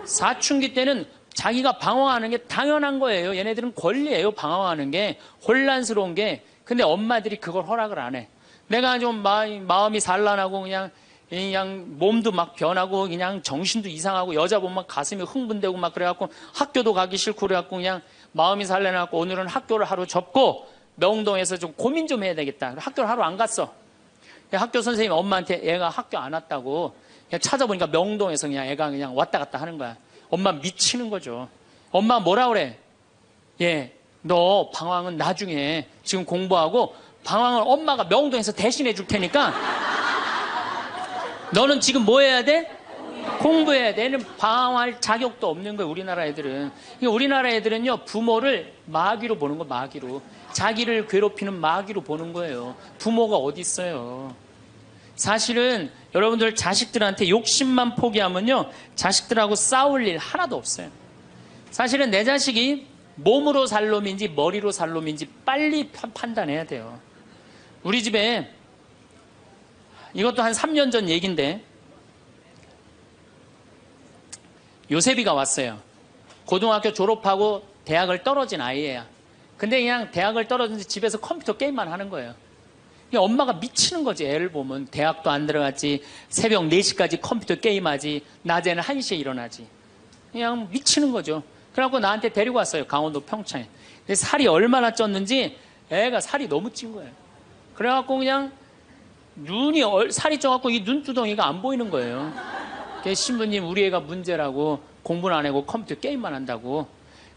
사춘기 때는 자기가 방황하는 게 당연한 거예요. 얘네들은 권리예요, 방황하는 게. 혼란스러운 게. 근데 엄마들이 그걸 허락을 안 해. 내가 좀 마음이 산란하고 그냥 몸도 막 변하고 그냥 정신도 이상하고 여자 보면 가슴이 흥분되고 막 그래갖고 학교도 가기 싫고 그래갖고 그냥 마음이 산란해갖고 오늘은 학교를 하루 접고 명동에서 좀 고민 좀 해야 되겠다. 학교를 하루 안 갔어. 학교 선생님이 엄마한테 애가 학교 안 왔다고 그냥 찾아보니까 명동에서 그냥 애가 그냥 왔다 갔다 하는 거야. 엄마 미치는 거죠. 엄마 뭐라 그래? 예, 너 방황은 나중에 지금 공부하고 방황을 엄마가 명동에서 대신해 줄 테니까 너는 지금 뭐 해야 돼? 공부해야 돼. 얘는 방황할 자격도 없는 거예요, 우리나라 애들은. 우리나라 애들은요, 부모를 마귀로 보는 거, 마귀로. 자기를 괴롭히는 마귀로 보는 거예요. 부모가 어디 있어요. 사실은 여러분들 자식들한테 욕심만 포기하면요, 자식들하고 싸울 일 하나도 없어요. 사실은 내 자식이 몸으로 살 놈인지 머리로 살 놈인지 빨리 판단해야 돼요. 우리 집에 이것도 한 3년 전 얘기인데 요셉이가 왔어요. 고등학교 졸업하고 대학을 떨어진 아이예요. 근데 그냥 대학을 떨어진지 집에서 컴퓨터 게임만 하는 거예요. 엄마가 미치는 거지. 애를 보면 대학도 안 들어갔지, 새벽 4시까지 컴퓨터 게임하지, 낮에는 1시에 일어나지. 그냥 미치는 거죠. 그래갖고 나한테 데리고 왔어요, 강원도 평창에. 근데 살이 얼마나 쪘는지 애가 살이 너무 찐 거예요. 그래갖고 그냥 살이 쪄갖고 이 눈두덩이가 안 보이는 거예요. 신부님, 우리 애가 문제라고, 공부는 안 하고 컴퓨터 게임만 한다고.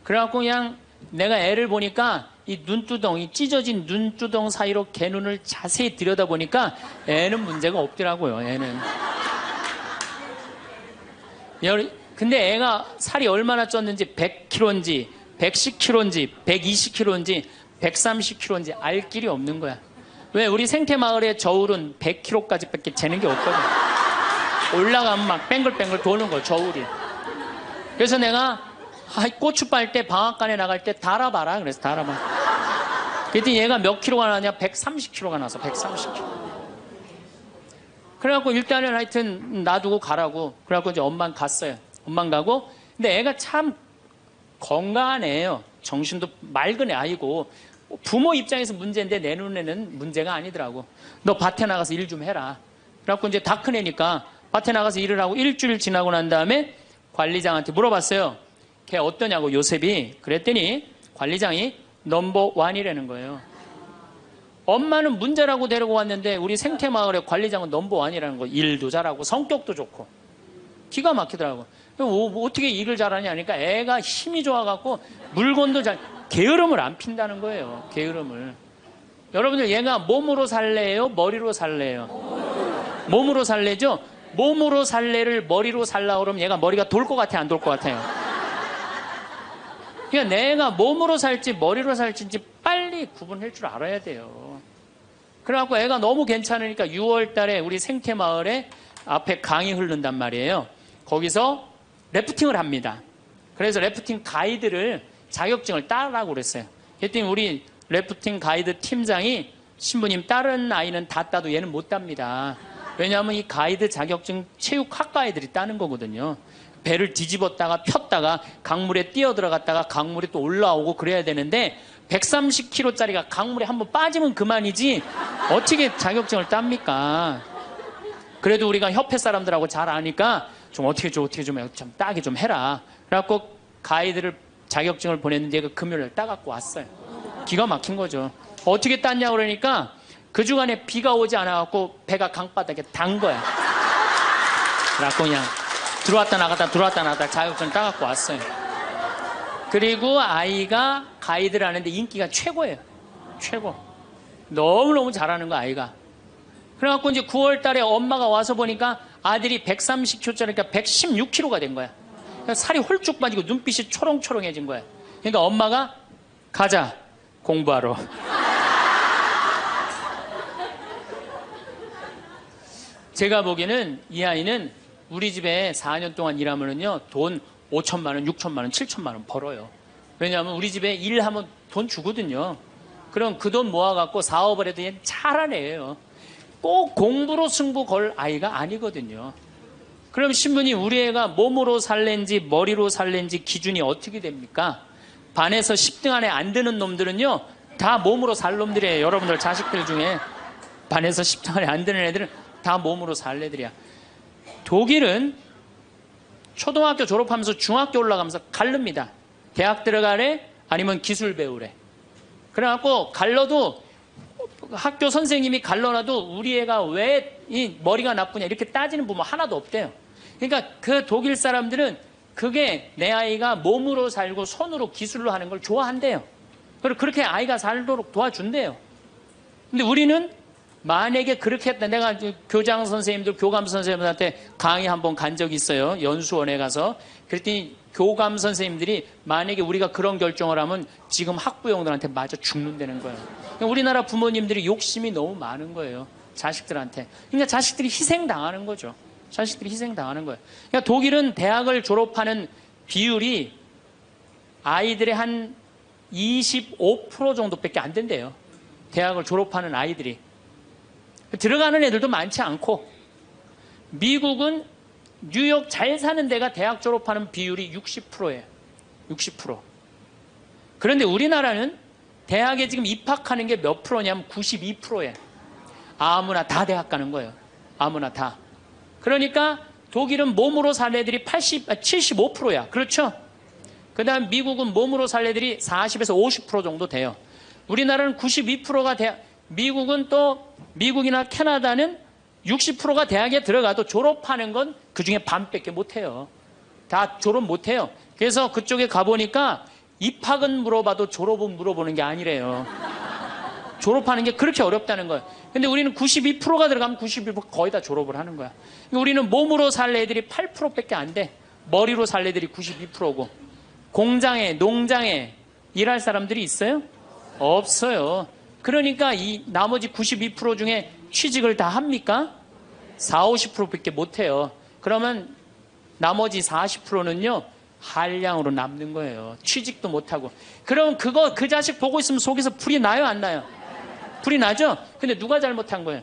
그래갖고 그냥 내가 애를 보니까 이 눈두덩이, 찢어진 눈두덩 사이로 걔 눈을 자세히 들여다보니까 애는 문제가 없더라고요, 애는. 근데 애가 살이 얼마나 쪘는지 100kg인지 110kg인지 120kg인지 130kg인지 알 길이 없는 거야. 왜? 우리 생태마을의 저울은 100kg까지 밖에 재는 게 없거든. 올라가면 막 뱅글뱅글 도는 거야, 저울이. 그래서 내가 고추 빨 때 방앗간에 나갈 때 달아봐라. 그래서 달아봐. 그랬더니 얘가 몇 킬로가 나냐? 130kg가 나서 130kg. 그래갖고 일단은 하여튼 놔두고 가라고. 그래갖고 이제 엄마는 갔어요. 엄마는 가고. 근데 애가 참 건강한 애예요. 정신도 맑은 애 아이고. 부모 입장에서 문제인데 내 눈에는 문제가 아니더라고. 너 밭에 나가서 일 좀 해라. 그래갖고 이제 다 큰 애니까 밭에 나가서 일을 하고 일주일 지나고 난 다음에 관리장한테 물어봤어요. 걔 어떠냐고, 요셉이. 그랬더니 관리장이 넘버 원이라는 거예요. 엄마는 문제라고 데리고 왔는데 우리 생태마을의 관리장은 넘버 원이라는 거. 일도 잘하고 성격도 좋고 기가 막히더라고. 어떻게 일을 잘하냐 하니까 애가 힘이 좋아갖고 물건도 게으름을 안 핀다는 거예요. 게으름을. 여러분들, 얘가 몸으로 살래요, 머리로 살래요? 몸으로 살래죠? 몸으로 살래를 머리로 살라 그러면 얘가 머리가 돌 것 같아요, 안 돌 것 같아요? 그러니까 내가 몸으로 살지 머리로 살지 빨리 구분할 줄 알아야 돼요. 그래갖고 애가 너무 괜찮으니까 6월 달에 우리 생태마을에 앞에 강이 흐른단 말이에요. 거기서 래프팅을 합니다. 그래서 래프팅 가이드를 자격증을 따라고 그랬어요. 그랬더니 우리 래프팅 가이드 팀장이 신부님 다른 아이는 다 따도 얘는 못 땁니다. 왜냐하면 이 가이드 자격증 체육학과 애들이 따는 거거든요. 배를 뒤집었다가 폈다가 강물에 뛰어 들어갔다가 강물에 또 올라오고 그래야 되는데 130kg짜리가 강물에 한번 빠지면 그만이지 어떻게 자격증을 땁니까? 그래도 우리가 협회 사람들하고 잘 아니까 좀 어떻게 좀 따게 좀 해라. 그래갖고 가이드를 자격증을 보냈는데 얘가 금요일날 따갖고 왔어요. 기가 막힌 거죠. 어떻게 땄냐고 그러니까 그 주간에 비가 오지 않아갖고 배가 강바닥에 단 거야. 그래갖고 그냥 들어왔다 나갔다 자격증 따갖고 왔어요. 그리고 아이가 가이드를 하는데 인기가 최고예요. 최고. 너무너무 잘하는 거 아이가. 그래갖고 이제 9월 달에 엄마가 와서 보니까 아들이 130kg짜리니까 116kg가 된 거야. 살이 홀쭉 빠지고 눈빛이 초롱초롱해진 거야. 그러니까 엄마가 가자 공부하러. 제가 보기에는 이 아이는 우리 집에 4년 동안 일하면은요 돈 5천만 원, 6천만 원, 7천만 원 벌어요. 왜냐하면 우리 집에 일하면 돈 주거든요. 그럼 그 돈 모아갖고 사업을 해도 얘는 잘하네요. 꼭 공부로 승부 걸 아이가 아니거든요. 그럼 신부님 우리 애가 몸으로 살랜지 머리로 살랜지 기준이 어떻게 됩니까? 반에서 10등 안에 안 드는 놈들은요 다 몸으로 살 놈들이에요. 여러분들 자식들 중에 반에서 10등 안에 안 드는 애들은 다 몸으로 살 애들이야. 독일은 초등학교 졸업하면서 중학교 올라가면서 갈릅니다. 대학 들어가래 아니면 기술 배우래. 그래갖고 갈러도 학교 선생님이 갈러놔도 우리 애가 왜 이 머리가 나쁘냐 이렇게 따지는 부모 하나도 없대요. 그러니까 그 독일 사람들은 그게 내 아이가 몸으로 살고 손으로 기술로 하는 걸 좋아한대요. 그리고 그렇게 아이가 살도록 도와준대요. 근데 우리는 만약에 그렇게 했다. 내가 교장 선생님들, 교감 선생님들한테 강의 한번 간 적이 있어요. 연수원에 가서. 그랬더니 교감 선생님들이 만약에 우리가 그런 결정을 하면 지금 학부형들한테 맞아 죽는다는 거예요. 우리나라 부모님들이 욕심이 너무 많은 거예요. 자식들한테. 그러니까 자식들이 희생당하는 거죠. 자식들이 희생당하는 거예요. 그러니까 독일은 대학을 졸업하는 비율이 아이들의 한 25% 정도밖에 안 된대요. 대학을 졸업하는 아이들이. 들어가는 애들도 많지 않고, 미국은 뉴욕 잘 사는 데가 대학 졸업하는 비율이 60%예요. 60%. 그런데 우리나라는 대학에 지금 입학하는 게 몇 프로냐면 92%예요. 아무나 다 대학 가는 거예요. 아무나 다. 그러니까 독일은 몸으로 살 애들이 75%야. 그렇죠? 그 다음 미국은 몸으로 살 애들이 40에서 50% 정도 돼요. 우리나라는 92%가 미국은 또 미국이나 캐나다는 60%가 대학에 들어가도 졸업하는 건 그중에 반밖에 못해요. 다 졸업 못해요. 그래서 그쪽에 가보니까 입학은 물어봐도 졸업은 물어보는 게 아니래요. 졸업하는 게 그렇게 어렵다는 거예요. 근데 우리는 92%가 들어가면 92% 거의 다 졸업을 하는 거야. 우리는 몸으로 살 애들이 8%밖에 안 돼. 머리로 살 애들이 92%고. 공장에, 농장에 일할 사람들이 있어요? 없어요. 그러니까 이 나머지 92% 중에 취직을 다 합니까? 40, 50%밖에 못해요. 그러면 나머지 40%는요 한량으로 남는 거예요. 취직도 못하고. 그럼 그 자식 보고 있으면 속에서 불이 나요 안 나요? 불이 나죠? 근데 누가 잘못한 거예요?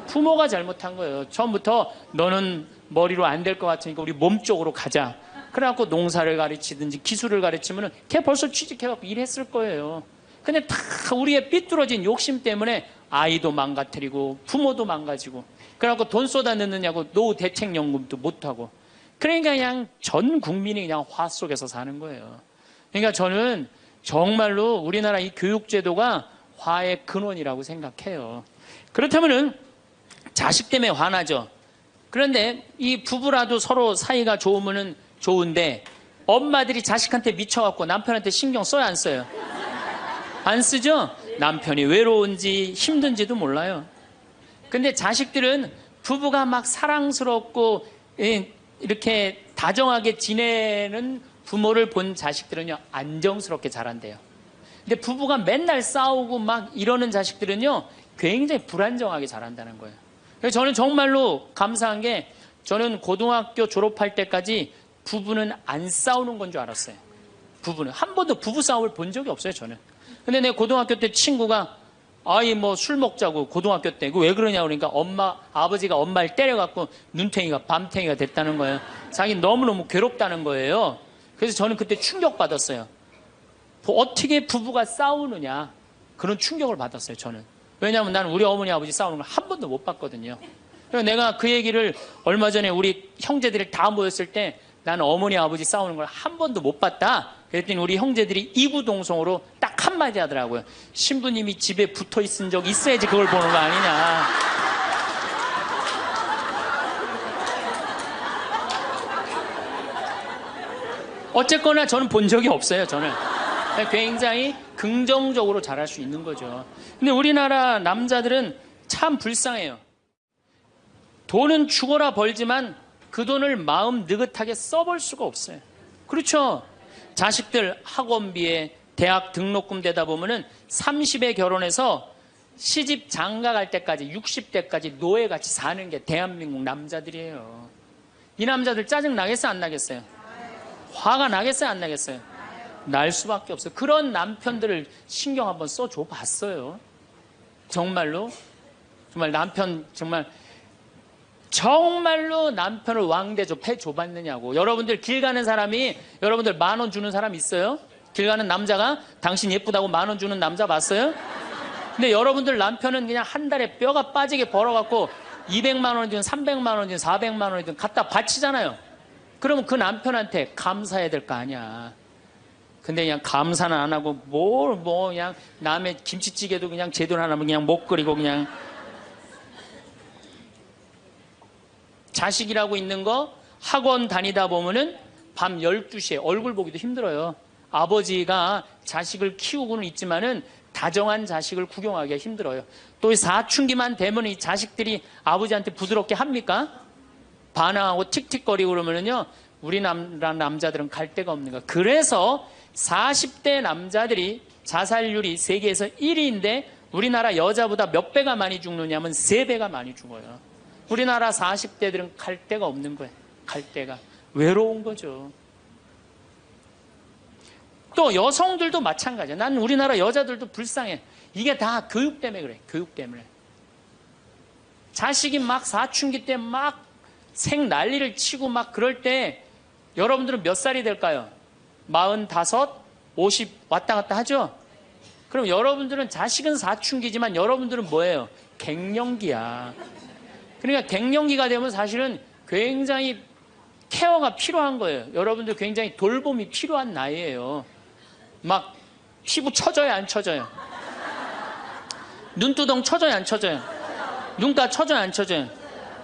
부모가 잘못한 거예요. 처음부터 너는 머리로 안 될 것 같으니까 우리 몸 쪽으로 가자. 그래갖고 농사를 가르치든지 기술을 가르치면은 걔 벌써 취직해갖고 일했을 거예요. 근데 다 우리의 삐뚤어진 욕심 때문에 아이도 망가뜨리고 부모도 망가지고 그래갖고 돈 쏟아 넣느냐고 노후 대책연금도 못하고 그러니까 그냥 전 국민이 그냥 화 속에서 사는 거예요. 그러니까 저는 정말로 우리나라 이 교육제도가 화의 근원이라고 생각해요. 그렇다면은 자식 때문에 화나죠. 그런데 이 부부라도 서로 사이가 좋으면은 좋은데 엄마들이 자식한테 미쳐갖고 남편한테 신경 써야 안 써요? 안 쓰죠? 남편이 외로운지 힘든지도 몰라요. 근데 자식들은 부부가 막 사랑스럽고 이렇게 다정하게 지내는 부모를 본 자식들은요 안정스럽게 자란대요. 근데 부부가 맨날 싸우고 막 이러는 자식들은요 굉장히 불안정하게 자란다는 거예요. 그래서 저는 정말로 감사한 게 저는 고등학교 졸업할 때까지 부부는 안 싸우는 건 줄 알았어요. 부부는. 한 번도 부부싸움을 본 적이 없어요, 저는. 근데 내 고등학교 때 친구가 아이 뭐 술 먹자고 고등학교 때 왜 그러냐 그러니까 아버지가 엄마를 때려갖고 눈탱이가 밤탱이가 됐다는 거예요. 자기 너무너무 괴롭다는 거예요. 그래서 저는 그때 충격받았어요. 어떻게 부부가 싸우느냐 그런 충격을 받았어요, 저는. 왜냐하면 나는 우리 어머니 아버지 싸우는 걸 한 번도 못 봤거든요. 그래서 내가 그 얘기를 얼마 전에 우리 형제들이 다 모였을 때 나는 어머니 아버지 싸우는 걸 한 번도 못 봤다. 그랬더니 우리 형제들이 이구동성으로 딱 한마디 하더라고요. 신부님이 집에 붙어 있은 적 있어야지 그걸 보는 거 아니냐. 어쨌거나 저는 본 적이 없어요, 저는. 굉장히 긍정적으로 잘할 수 있는 거죠. 근데 우리나라 남자들은 참 불쌍해요. 돈은 죽어라 벌지만 그 돈을 마음 느긋하게 써볼 수가 없어요. 그렇죠? 자식들 학원비에 대학 등록금 되다 보면은 30에 결혼해서 시집 장가 갈 때까지 60대까지 노예같이 사는 게 대한민국 남자들이에요. 이 남자들 짜증 나겠어요, 안 나겠어요? 화가 나겠어요, 안 나겠어요? 날 수밖에 없어요. 그런 남편들을 신경 한번 써줘 봤어요. 정말로 남편 정말로 남편을 왕대접 해줘봤느냐고. 여러분들 길 가는 사람이 여러분들 10,000원 주는 사람 있어요? 길 가는 남자가 당신 예쁘다고 10,000원 주는 남자 봤어요? 근데 여러분들 남편은 그냥 한 달에 뼈가 빠지게 벌어갖고 200만 원이든 300만 원이든 400만 원이든 갖다 바치잖아요. 그러면 그 남편한테 감사해야 될 거 아니야. 근데 그냥 감사는 안 하고 그냥 남의 김치찌개도 그냥 제대로 안 하면 그냥 못 끓이고 그냥. 자식이라고 있는 거 학원 다니다 보면은 밤 12시에 얼굴 보기도 힘들어요. 아버지가 자식을 키우고는 있지만은 다정한 자식을 구경하기가 힘들어요. 또 사춘기만 되면 이 자식들이 아버지한테 부드럽게 합니까? 반항하고 틱틱거리고 그러면은요, 우리나라 남자들은 갈 데가 없는 거예요. 그래서 40대 남자들이 자살률이 세계에서 1위인데 우리나라 여자보다 몇 배가 많이 죽느냐면 3배가 많이 죽어요. 우리나라 40대들은 갈 데가 없는 거예요. 갈 데가. 외로운 거죠. 또 여성들도 마찬가지야. 난 우리나라 여자들도 불쌍해. 이게 다 교육 때문에 그래. 교육 때문에. 자식이 막 사춘기 때 막 생 난리를 치고 막 그럴 때 여러분들은 몇 살이 될까요? 45, 50 왔다 갔다 하죠? 그럼 여러분들은 자식은 사춘기지만 여러분들은 뭐예요? 갱년기야. 그러니까 갱년기가 되면 사실은 굉장히 케어가 필요한 거예요. 여러분들 굉장히 돌봄이 필요한 나이예요. 막 피부 처져요, 안 처져요? 눈두덩 처져요, 안 처져요? 눈가 처져요, 안 처져요?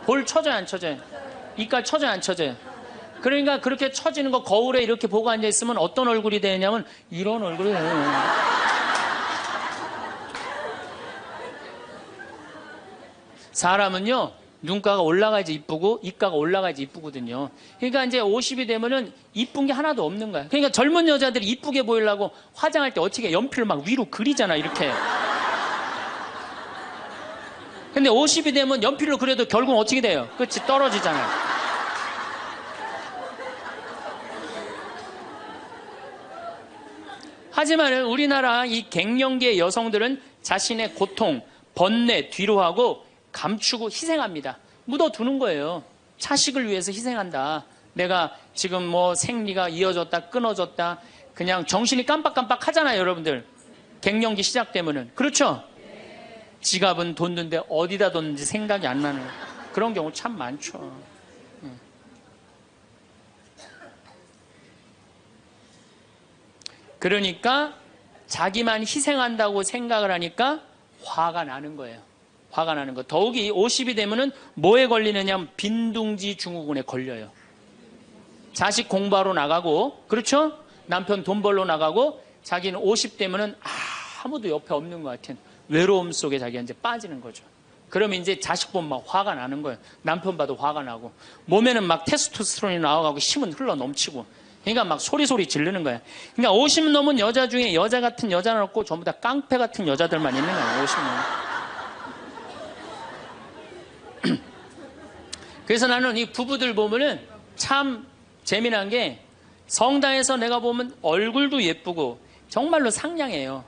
볼 처져요, 안 처져요? 이깔 처져요, 안 처져요? 그러니까 그렇게 처지는 거 거울에 이렇게 보고 앉아있으면 어떤 얼굴이 되냐면 이런 얼굴이 돼요. 사람은요, 눈가가 올라가야지 이쁘고 입가가 올라가야지 이쁘거든요. 그러니까 이제 50이 되면은 이쁜 게 하나도 없는 거야. 그러니까 젊은 여자들이 이쁘게 보이려고 화장할 때 어떻게 연필을 막 위로 그리잖아, 이렇게. 근데 50이 되면 연필로 그려도 결국은 어떻게 돼요? 끝이 떨어지잖아요. 하지만 우리나라 이 갱년기의 여성들은 자신의 고통, 번뇌 뒤로 하고 감추고 희생합니다. 묻어두는 거예요. 자식을 위해서 희생한다. 내가 지금 뭐 생리가 이어졌다, 끊어졌다. 그냥 정신이 깜빡깜빡 하잖아요, 여러분들. 갱년기 시작되면은. 그렇죠? 지갑은 뒀는데 어디다 뒀는지 생각이 안 나는 그런 경우 참 많죠. 그러니까 자기만 희생한다고 생각을 하니까 화가 나는 거예요. 화가 나는 거. 더욱이 50이 되면은 뭐에 걸리느냐? 빈둥지 증후군에 걸려요. 자식 공부하러 나가고, 그렇죠? 남편 돈 벌러 나가고, 자기는 50 되면은 아무도 옆에 없는 것 같은 외로움 속에 자기가 이제 빠지는 거죠. 그러면 이제 자식 보면 막 화가 나는 거예요. 남편 봐도 화가 나고, 몸에는 막 테스토스테론이 나와가고 힘은 흘러 넘치고, 그러니까 막 소리 지르는 거예요. 그러니까 50 넘은 여자 중에 여자 같은 여자는 없고 전부 다 깡패 같은 여자들만 있는 거예요. 50 넘은. 그래서 나는 이 부부들 보면은 참 재미난 게 성당에서 내가 보면 얼굴도 예쁘고 정말로 상냥해요.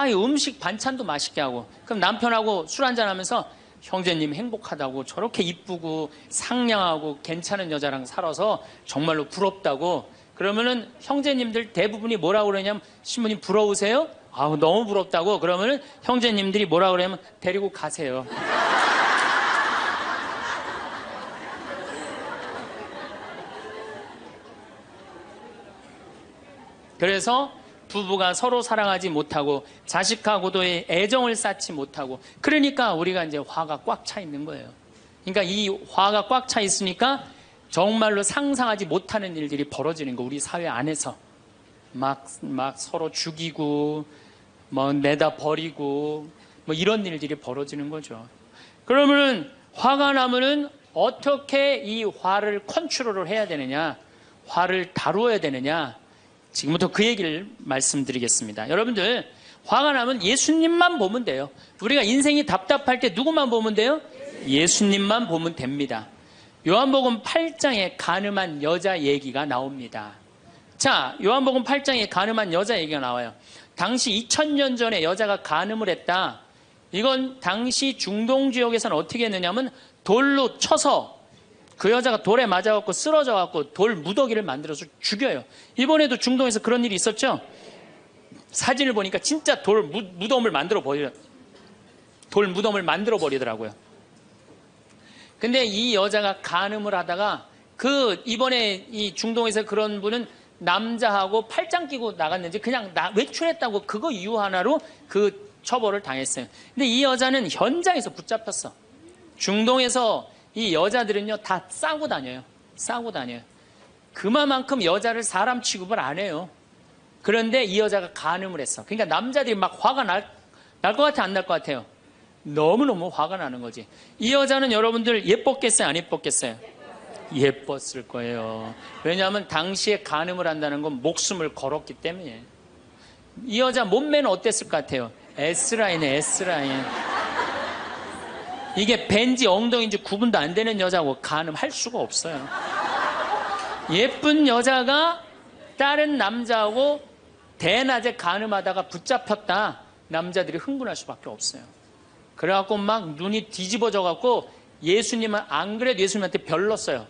이 음식 반찬도 맛있게 하고, 그럼 남편하고 술 한잔 하면서 형제님 행복하다고, 저렇게 이쁘고 상냥하고 괜찮은 여자랑 살아서 정말로 부럽다고. 그러면은 형제님들 대부분이 뭐라고 그러냐면, 신부님 부러우세요? 너무 부럽다고. 그러면은 형제님들이 뭐라고 그러냐면, 데리고 가세요. 그래서 부부가 서로 사랑하지 못하고 자식하고도의 애정을 쌓지 못하고, 그러니까 우리가 이제 화가 꽉 차 있는 거예요. 그러니까 이 화가 꽉 차 있으니까 정말로 상상하지 못하는 일들이 벌어지는 거. 우리 사회 안에서 막 서로 죽이고 뭐 내다 버리고 뭐 이런 일들이 벌어지는 거죠. 그러면은 화가 나면은 어떻게 이 화를 컨트롤을 해야 되느냐, 화를 다루어야 되느냐, 지금부터 그 얘기를 말씀드리겠습니다. 여러분들, 화가 나면 예수님만 보면 돼요. 우리가 인생이 답답할 때 누구만 보면 돼요? 예수님만 보면 됩니다. 요한복음 8장에 가늠한 여자 얘기가 나옵니다. 자, 요한복음 8장에 가늠한 여자 얘기가 나와요. 당시 2000년 전에 여자가 가늠을 했다. 이건 당시 중동 지역에서는 어떻게 했느냐면 돌로 쳐서, 그 여자가 돌에 맞아갖고 쓰러져갖고 돌 무더기를 만들어서 죽여요. 이번에도 중동에서 그런 일이 있었죠. 사진을 보니까 진짜 돌 무덤을 만들어 버리더라고요. 근데 이 여자가 간음을 하다가, 이번에 이 중동에서 그런 분은 남자하고 팔짱 끼고 나갔는지 그냥 외출했다고 그거 이유 하나로 그 처벌을 당했어요. 근데 이 여자는 현장에서 붙잡혔어. 중동에서 이 여자들은요, 다 싸고 다녀요. 그만큼 여자를 사람 취급을 안 해요. 그런데 이 여자가 간음을 했어. 그러니까 남자들이 막 화가 날 것 같아, 안 날 것 같아요? 너무너무 화가 나는 거지. 이 여자는 여러분들 예뻤겠어요, 안 예뻤겠어요? 예뻤을 거예요. 왜냐하면 당시에 간음을 한다는 건 목숨을 걸었기 때문에. 이 여자 몸매는 어땠을 것 같아요? S라인에 S라인. 이게 벤지 엉덩이인지 구분도 안 되는 여자고 간음할 수가 없어요. 예쁜 여자가 다른 남자하고 대낮에 간음하다가 붙잡혔다. 남자들이 흥분할 수밖에 없어요. 그래갖고 막 눈이 뒤집어져갖고 예수님은, 안 그래도 예수님한테 별렀어요.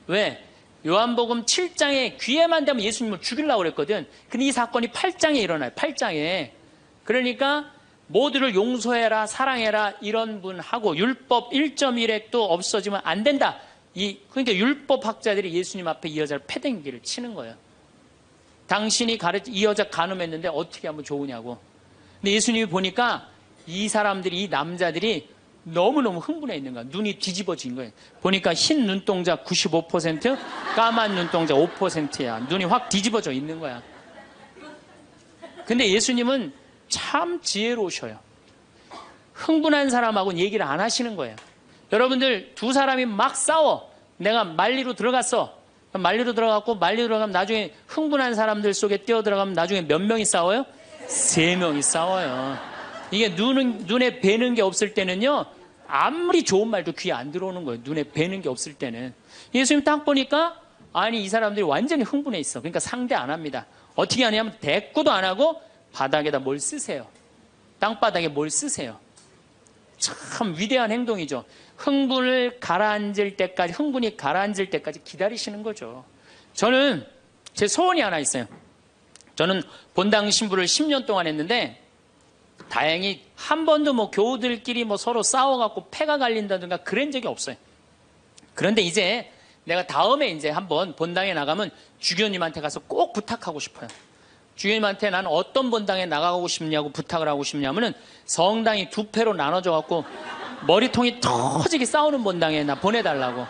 왜? 요한복음 7장에 귀에만 대면 예수님을 죽이려고 그랬거든. 근데 이 사건이 8장에 일어나요. 8장에. 그러니까 모두를 용서해라, 사랑해라, 이런 분하고 율법 1.1핵도 없어지면 안 된다. 그러니까 율법학자들이 예수님 앞에 이 여자를 패댕기를 치는 거예요. 당신이 이 여자 간음했는데 어떻게 하면 좋으냐고. 근데 예수님이 보니까 이 사람들이, 이 남자들이 너무너무 흥분해 있는 거야. 눈이 뒤집어진 거예요. 보니까 흰 눈동자 95%, 까만 눈동자 5%야. 눈이 확 뒤집어져 있는 거야. 근데 예수님은 참 지혜로우셔요. 흥분한 사람하고는 얘기를 안 하시는 거예요. 여러분들, 두 사람이 막 싸워. 내가 말리로 들어갔어. 말리로 들어가면 나중에 흥분한 사람들 속에 뛰어들어가면 나중에 몇 명이 싸워요? 3명이 싸워요. 이게 눈에 뵈는 게 없을 때는요, 아무리 좋은 말도 귀에 안 들어오는 거예요. 눈에 뵈는 게 없을 때는. 예수님 딱 보니까, 아니, 이 사람들이 완전히 흥분해 있어. 그러니까 상대 안 합니다. 어떻게 하냐면 대꾸도 안 하고 바닥에다 뭘 쓰세요. 땅바닥에 뭘 쓰세요. 참 위대한 행동이죠. 흥분이 가라앉을 때까지 기다리시는 거죠. 저는 제 소원이 하나 있어요. 저는 본당 신부를 10년 동안 했는데, 다행히 한 번도 교우들끼리 서로 싸워갖고 패가 갈린다든가 그런 적이 없어요. 그런데 이제 내가 다음에 이제 한번 본당에 나가면 주교님한테 가서 꼭 부탁하고 싶어요. 주교님한테 나는 어떤 본당에 나가고 싶냐고 부탁을 하고 싶냐면은, 성당이 2패로 나눠져갖고 머리통이 터지게 싸우는 본당에 나 보내달라고.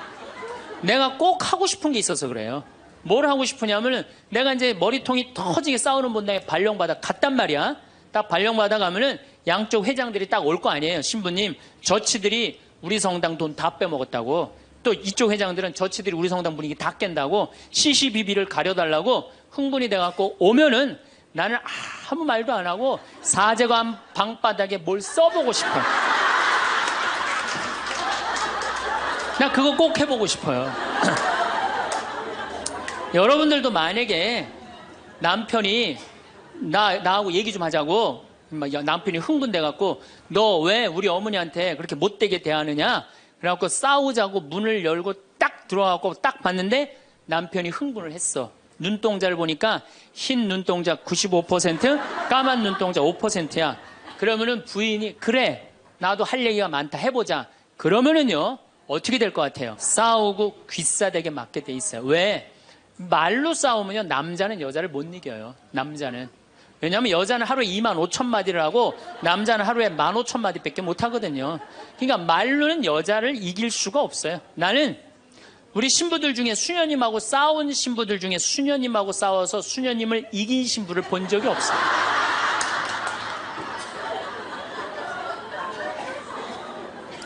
내가 꼭 하고 싶은 게 있어서 그래요. 뭘 하고 싶으냐면은, 내가 이제 머리통이 터지게 싸우는 본당에 발령받아 갔단 말이야. 딱 발령받아 가면은 양쪽 회장들이 딱 올 거 아니에요. 신부님, 저치들이 우리 성당 돈 다 빼먹었다고. 또 이쪽 회장들은 저치들이 우리 성당 분위기 다 깬다고 시시비비를 가려달라고 흥분이 돼갖고 오면은, 나는 아무 말도 안 하고 사제관 방바닥에 뭘 써보고 싶어. 나 그거 꼭 해보고 싶어요. 여러분들도 만약에 남편이 나하고 얘기 좀 하자고 남편이 흥분돼갖고 너 왜 우리 어머니한테 그렇게 못되게 대하느냐 그래갖고 싸우자고 문을 열고 딱 들어가고 딱 봤는데 남편이 흥분을 했어. 눈동자를 보니까 흰 눈동자 95%, 까만 눈동자 5%야. 그러면은 부인이 그래 나도 할 얘기가 많다 해보자. 그러면은요 어떻게 될 것 같아요? 싸우고 귀싸대게 맞게 돼 있어요. 왜? 말로 싸우면요 남자는 여자를 못 이겨요. 남자는. 왜냐하면 여자는 하루에 25,000마디를 하고 남자는 하루에 15,000마디밖에 못 하거든요. 그러니까 말로는 여자를 이길 수가 없어요. 나는 우리 신부들 중에 수녀님하고 싸운 신부들 중에 수녀님하고 싸워서 수녀님을 이긴 신부를 본 적이 없어요.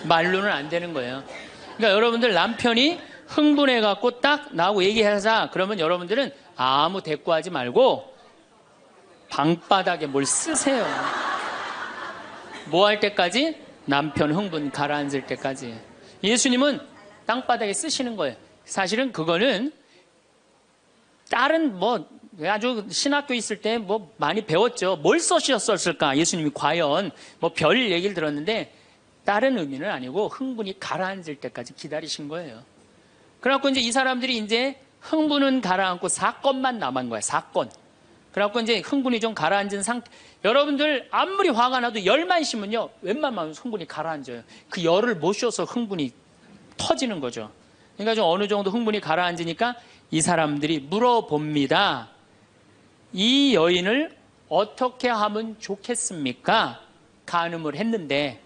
말로는 안 되는 거예요. 그러니까 여러분들 남편이 흥분해갖고 딱 나하고 얘기하자 그러면 여러분들은 아무 대꾸하지 말고 방바닥에 뭘 쓰세요. 뭐 할 때까지? 남편 흥분 가라앉을 때까지. 예수님은 땅바닥에 쓰시는 거예요. 사실은 그거는 다른 아주 신학교 있을 때 많이 배웠죠. 뭘 써셨을까? 예수님이 과연 별 얘기를 들었는데 다른 의미는 아니고 흥분이 가라앉을 때까지 기다리신 거예요. 그래갖고 이제 이 사람들이 이제 흥분은 가라앉고 사건만 남은 거야. 사건. 그래갖고 이제 흥분이 좀 가라앉은 상태. 여러분들 아무리 화가 나도 열만 심으면요 웬만하면 흥분이 가라앉아요. 그 열을 못 쉬어서 흥분이 터지는 거죠. 그러니까 좀 어느 정도 흥분이 가라앉으니까 이 사람들이 물어봅니다. 이 여인을 어떻게 하면 좋겠습니까? 간음을 했는데.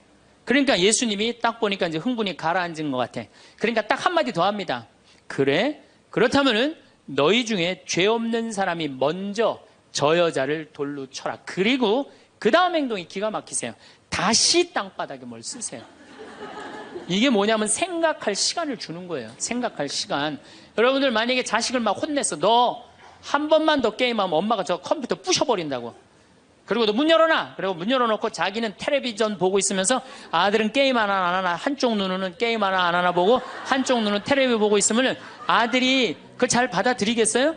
그러니까 예수님이 딱 보니까 이제 흥분이 가라앉은 것 같아. 그러니까 딱 한마디 더 합니다. 그래? 그렇다면은 너희 중에 죄 없는 사람이 먼저 저 여자를 돌로 쳐라. 그리고 그 다음 행동이 기가 막히세요. 다시 땅바닥에 뭘 쓰세요. 이게 뭐냐면 생각할 시간을 주는 거예요. 생각할 시간. 여러분들 만약에 자식을 막 혼냈어. 너 한 번만 더 게임하면 엄마가 저 컴퓨터 부셔버린다고. 그리고 너 문 열어놔. 그리고 문 열어놓고 자기는 텔레비전 보고 있으면서 아들은 게임 하나 안 하나 한쪽 눈으로는 게임 하나 안 하나 보고 한쪽 눈은 텔레비 보고 있으면 아들이 그걸 잘 받아들이겠어요?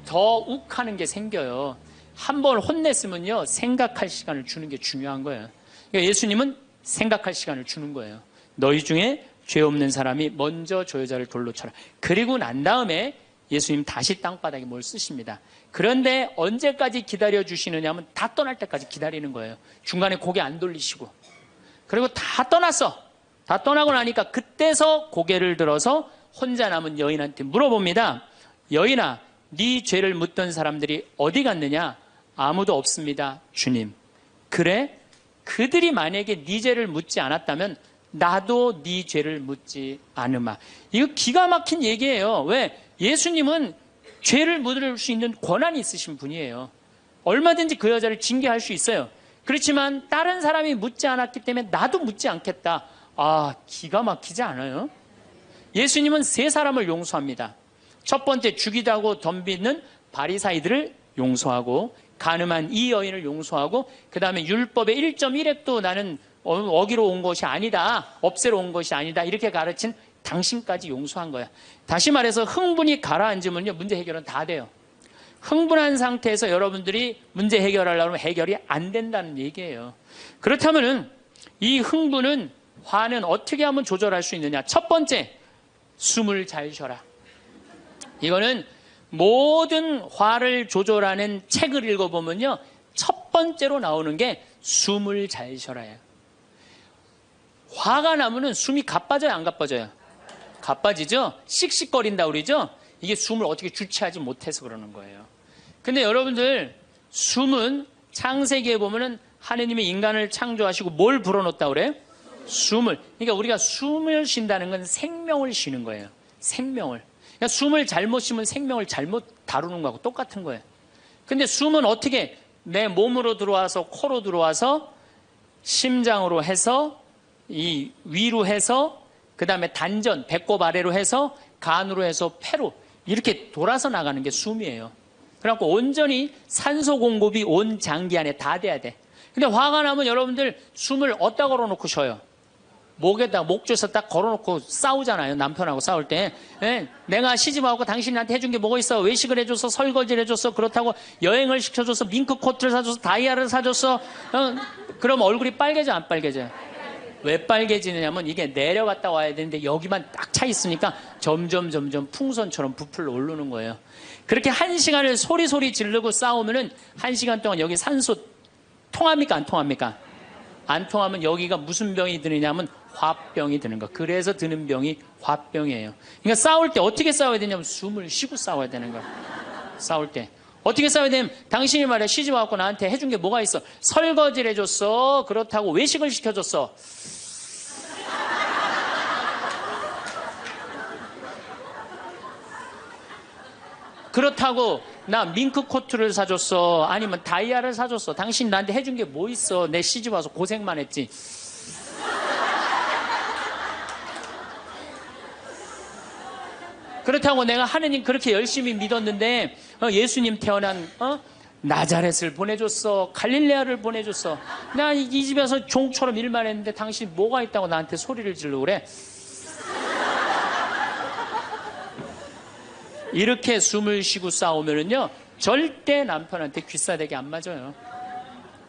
더 욱하는 게 생겨요. 한 번 혼냈으면요 생각할 시간을 주는 게 중요한 거예요. 그러니까 예수님은 생각할 시간을 주는 거예요. 너희 중에 죄 없는 사람이 먼저 저 여자를 돌로 쳐라. 그리고 난 다음에 예수님 다시 땅바닥에 뭘 쓰십니다. 그런데 언제까지 기다려주시느냐 하면 다 떠날 때까지 기다리는 거예요. 중간에 고개 안 돌리시고. 그리고 다 떠났어. 다 떠나고 나니까 그때서 고개를 들어서 혼자 남은 여인한테 물어봅니다. 여인아, 네 죄를 묻던 사람들이 어디 갔느냐? 아무도 없습니다, 주님. 그래? 그들이 만약에 네 죄를 묻지 않았다면 나도 네 죄를 묻지 않으마. 이거 기가 막힌 얘기예요. 왜? 예수님은 죄를 묻을 수 있는 권한이 있으신 분이에요. 얼마든지 그 여자를 징계할 수 있어요. 그렇지만 다른 사람이 묻지 않았기 때문에 나도 묻지 않겠다. 아, 기가 막히지 않아요? 예수님은 세 사람을 용서합니다. 첫 번째 죽이다고 덤비는 바리사이들을 용서하고 간음한 이 여인을 용서하고 그 다음에 율법의 1.1획도 나는 어기로 온 것이 아니다. 없애러 온 것이 아니다. 이렇게 가르친 당신까지 용서한 거야. 다시 말해서 흥분이 가라앉으면요 문제 해결은 다 돼요. 흥분한 상태에서 여러분들이 문제 해결하려면 해결이 안 된다는 얘기예요. 그렇다면은 이 흥분은 화는 어떻게 하면 조절할 수 있느냐? 첫 번째, 숨을 잘 쉬어라. 이거는 모든 화를 조절하는 책을 읽어보면요 첫 번째로 나오는 게 숨을 잘 쉬어라예요. 화가 나면은 숨이 가빠져요, 안 가빠져요? 가빠지죠? 씩씩거린다 그러죠? 이게 숨을 어떻게 주체하지 못해서 그러는 거예요. 근데 여러분들 숨은 창세기에 보면은 하느님이 인간을 창조하시고 뭘 불어넣었다 그래요? 숨을. 그러니까 우리가 숨을 쉰다는 건 생명을 쉬는 거예요. 생명을. 그러니까 숨을 잘못 쉬면 생명을 잘못 다루는 거하고 똑같은 거예요. 근데 숨은 어떻게 내 몸으로 들어와서 코로 들어와서 심장으로 해서 이 위로 해서 그 다음에 단전, 배꼽 아래로 해서 간으로 해서 폐로 이렇게 돌아서 나가는 게 숨이에요. 그래갖고 온전히 산소 공급이 온 장기 안에 다 돼야 돼. 근데 화가 나면 여러분들 숨을 어디다 걸어놓고 쉬어요? 목에다 목줄서 딱 걸어놓고 싸우잖아요. 남편하고 싸울 때. 예? 내가 시집와서 당신한테 해준 게 뭐가 있어? 외식을 해줘서, 설거지를 해줬어, 그렇다고 여행을 시켜줘서, 밍크 코트를 사줘서, 다이아를 사줬어. 그럼 얼굴이 빨개져 안 빨개져요? 왜 빨개지느냐면 이게 내려갔다 와야 되는데 여기만 딱 차 있으니까 점점 풍선처럼 부풀러 오르는 거예요. 그렇게 1시간을 소리 지르고 싸우면은 1시간 동안 여기 산소 통합니까 안 통합니까? 안 통하면 여기가 무슨 병이 드느냐면 화병이 드는 거. 그래서 드는 병이 화병이에요. 그러니까 싸울 때 어떻게 싸워야 되냐면 숨을 쉬고 싸워야 되는 거예요. 싸울 때 어떻게 싸워야 되냐면 당신이 말이야 시집 와갖고 나한테 해준 게 뭐가 있어? 설거지를 해줬어. 그렇다고 외식을 시켜줬어. 그렇다고 나 밍크 코트를 사줬어. 아니면 다이아를 사줬어. 당신 나한테 해준 게 뭐 있어? 내 시집 와서 고생만 했지. 그렇다고 내가 하느님 그렇게 열심히 믿었는데 예수님 태어난 나자렛을 보내줬어. 갈릴레아를 보내줬어. 나 이 집에서 종처럼 일만 했는데 당신 뭐가 있다고 나한테 소리를 지르고 그래? 이렇게 숨을 쉬고 싸우면은요 절대 남편한테 귀싸대기 안 맞아요.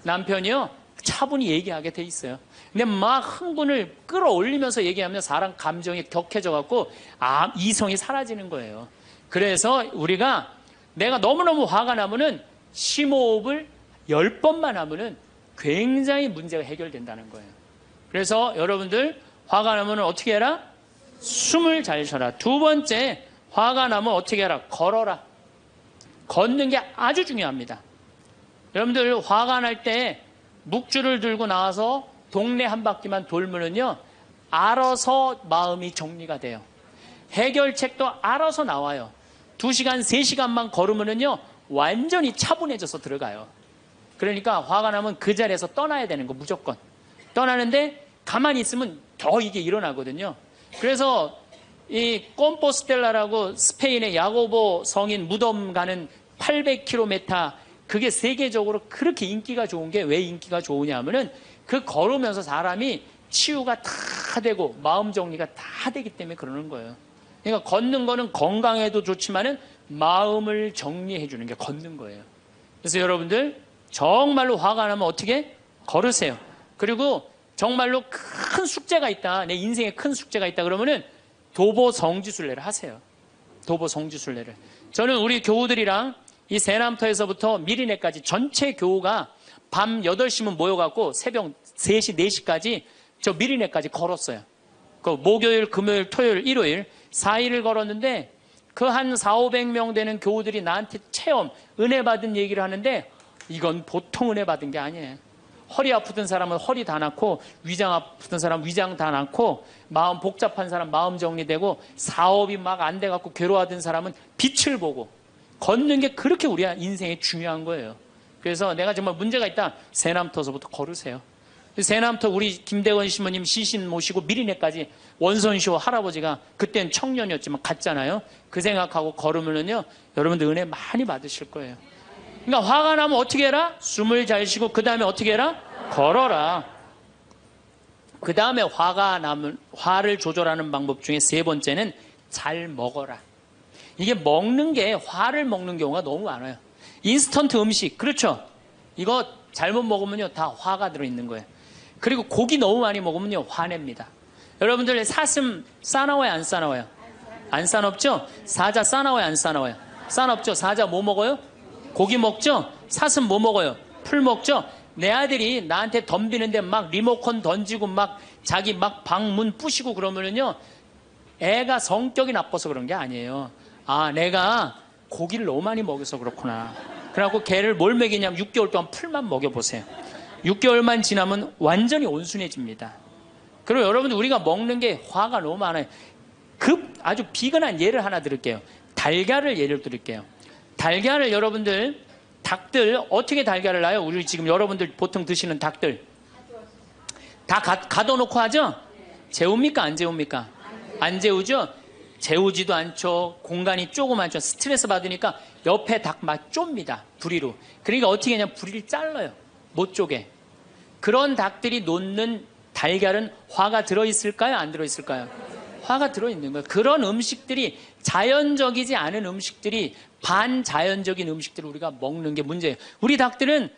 남편이요 차분히 얘기하게 돼 있어요. 근데 막 흥분을 끌어올리면서 얘기하면 사람 감정이 격해져 갖고 이성이 사라지는 거예요. 그래서 우리가 내가 너무너무 화가 나면은 심호흡을 10번만 하면은 굉장히 문제가 해결된다는 거예요. 그래서 여러분들 화가 나면은 어떻게 해라? 숨을 잘 쉬어라. 두 번째, 화가 나면 어떻게 해라? 걸어라. 걷는 게 아주 중요합니다. 여러분들 화가 날 때 묵주를 들고 나와서 동네 한 바퀴만 돌면은요 알아서 마음이 정리가 돼요. 해결책도 알아서 나와요. 2시간, 3시간만 걸으면은요 완전히 차분해져서 들어가요. 그러니까 화가 나면 그 자리에서 떠나야 되는 거 무조건. 떠나는데 가만히 있으면 더 이게 일어나거든요. 그래서 이 꼼포스텔라라고 스페인의 야고보 성인 무덤 가는 800km 그게 세계적으로 그렇게 인기가 좋은 게 왜 인기가 좋으냐 하면은 그 걸으면서 사람이 치유가 다 되고 마음 정리가 다 되기 때문에 그러는 거예요. 그러니까 걷는 거는 건강에도 좋지만은 마음을 정리해 주는 게 걷는 거예요. 그래서 여러분들 정말로 화가 나면 어떻게? 걸으세요. 그리고 정말로 큰 숙제가 있다. 내 인생에 큰 숙제가 있다 그러면은 도보 성지순례를 하세요. 도보 성지순례를. 저는 우리 교우들이랑 이 세남터에서부터 미리네까지 전체 교우가 밤 8시면 모여갖고 새벽 3시, 4시까지 저 미리네까지 걸었어요. 그 목요일, 금요일, 토요일, 일요일 4일을 걸었는데 그 한 400~500명 되는 교우들이 나한테 체험, 은혜 받은 얘기를 하는데 이건 보통 은혜 받은 게 아니에요. 허리 아프던 사람은 허리 다 낫고 위장 아프던 사람은 위장 다 낫고 마음 복잡한 사람 마음 정리되고 사업이 막 안 돼갖고 괴로워하던 사람은 빛을 보고 걷는 게 그렇게 우리 인생에 중요한 거예요. 그래서 내가 정말 문제가 있다. 세남터서부터 걸으세요. 세남터 우리 김대건 신부님 시신 모시고 미리네까지 원선시호 할아버지가 그땐 청년이었지만 갔잖아요. 그 생각하고 걸으면은요 여러분들 은혜 많이 받으실 거예요. 그러니까 화가 나면 어떻게 해라? 숨을 잘 쉬고 그 다음에 어떻게 해라? 걸어라. 그 다음에 화가 나면 화를 조절하는 방법 중에 세 번째는 잘 먹어라. 이게 먹는 게 화를 먹는 경우가 너무 많아요. 인스턴트 음식 그렇죠? 이거 잘못 먹으면요 다 화가 들어있는 거예요. 그리고 고기 너무 많이 먹으면요 화냅니다. 여러분들 사슴 싸나워요 안 싸나워요? 안 싸납죠? 사자 싸나워요 안 싸나워요? 싸납죠? 사자 뭐 먹어요? 고기 먹죠? 사슴 뭐 먹어요? 풀 먹죠? 내 아들이 나한테 덤비는데 막 리모컨 던지고 막 자기 막 방문 부시고 그러면은요 애가 성격이 나빠서 그런 게 아니에요. 아 내가 고기를 너무 많이 먹여서 그렇구나. 그래갖고 걔를 뭘 먹이냐면 6개월 동안 풀만 먹여보세요. 6개월만 지나면 완전히 온순해집니다. 그리고 여러분들 우리가 먹는 게 화가 너무 많아요. 아주 비근한 예를 하나 드릴게요. 달걀을 예를 드릴게요. 달걀을 여러분들 닭들 어떻게 달걀을 낳아요? 우리 지금 여러분들 보통 드시는 닭들 다 가둬놓고 하죠? 재웁니까 안 재웁니까? 안 재우죠? 재우지도 않죠. 공간이 조그맣죠. 스트레스 받으니까 옆에 닭 막 좁니다. 부리로. 그러니까 어떻게 하냐면 부리를 잘라요. 못 쪼개. 그런 닭들이 놓는 달걀은 화가 들어있을까요? 안 들어있을까요? 화가 들어있는 거예요. 그런 음식들이 자연적이지 않은 음식들이 반자연적인 음식들을 우리가 먹는 게 문제예요. 우리 닭들은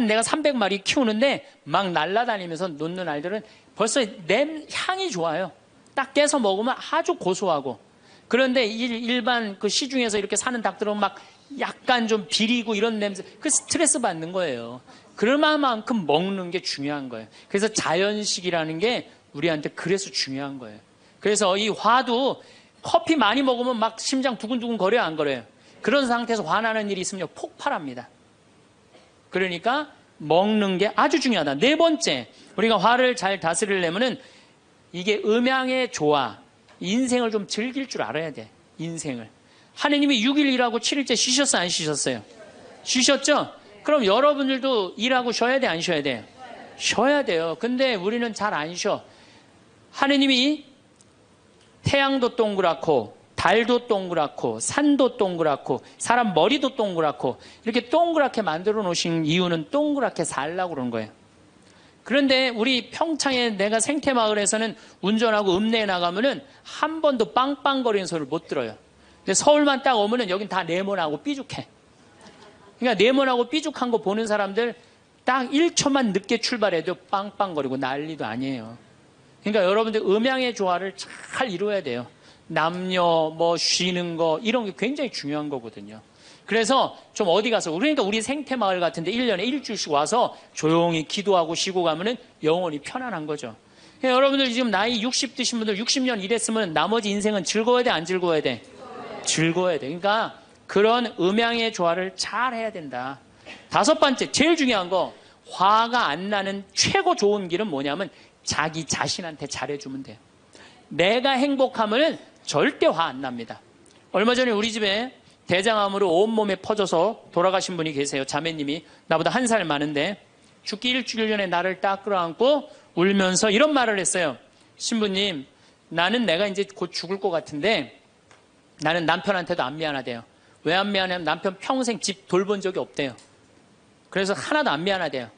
내가 300마리 키우는데 막 날아다니면서 놓는 알들은 벌써 향이 좋아요. 딱 깨서 먹으면 아주 고소하고. 그런데 일반 그 시중에서 이렇게 사는 닭들은 막 약간 좀 비리고 이런 냄새, 그 스트레스 받는 거예요. 그럴만큼 먹는 게 중요한 거예요. 그래서 자연식이라는 게 우리한테 그래서 중요한 거예요. 그래서 이 화도 커피 많이 먹으면 막 심장 두근두근 거려요, 안 거려요? 그런 상태에서 화나는 일이 있으면 폭발합니다. 그러니까 먹는 게 아주 중요하다. 네 번째, 우리가 화를 잘 다스리려면은 이게 음양의 조화, 인생을 좀 즐길 줄 알아야 돼. 인생을. 하느님이 6일 일하고 7일째 쉬셨어요, 안 쉬셨어요? 쉬셨죠? 그럼 여러분들도 일하고 쉬어야 돼, 안 쉬어야 돼요? 쉬어야 돼요. 근데 우리는 잘 안 쉬어. 하느님이 태양도 동그랗고 달도 동그랗고 산도 동그랗고 사람 머리도 동그랗고 이렇게 동그랗게 만들어 놓으신 이유는 동그랗게 살라고 그런 거예요. 그런데 우리 평창에 내가 생태마을에서는 운전하고 읍내에 나가면은 한 번도 빵빵거리는 소리를 못 들어요. 근데 서울만 딱 오면은 여긴 다 네모나고 삐죽해. 그러니까 네모나고 삐죽한 거 보는 사람들 딱 1초만 늦게 출발해도 빵빵거리고 난리도 아니에요. 그러니까 여러분들 음양의 조화를 잘 이루어야 돼요. 남녀 뭐 쉬는 거 이런 게 굉장히 중요한 거거든요. 그래서 좀 어디 가서 그러니까 우리 생태마을 같은데 1년에 일주일씩 와서 조용히 기도하고 쉬고 가면은 영혼이 편안한 거죠. 그러니까 여러분들 지금 나이 60 드신 분들 60년 일했으면 나머지 인생은 즐거워야 돼, 안 즐거워야 돼? 즐거워야 돼. 그러니까 그런 음양의 조화를 잘 해야 된다. 다섯 번째, 제일 중요한 거, 화가 안 나는 최고 좋은 길은 뭐냐면 자기 자신한테 잘해주면 돼요. 내가 행복하면 절대 화 안 납니다. 얼마 전에 우리 집에 대장암으로 온몸에 퍼져서 돌아가신 분이 계세요. 자매님이 나보다 1살 많은데 죽기 일주일 전에 나를 딱 끌어안고 울면서 이런 말을 했어요. 신부님, 나는 내가 이제 곧 죽을 것 같은데 나는 남편한테도 안 미안하대요. 왜 안 미안하냐면 남편 평생 집 돌본 적이 없대요. 그래서 하나도 안 미안하대요.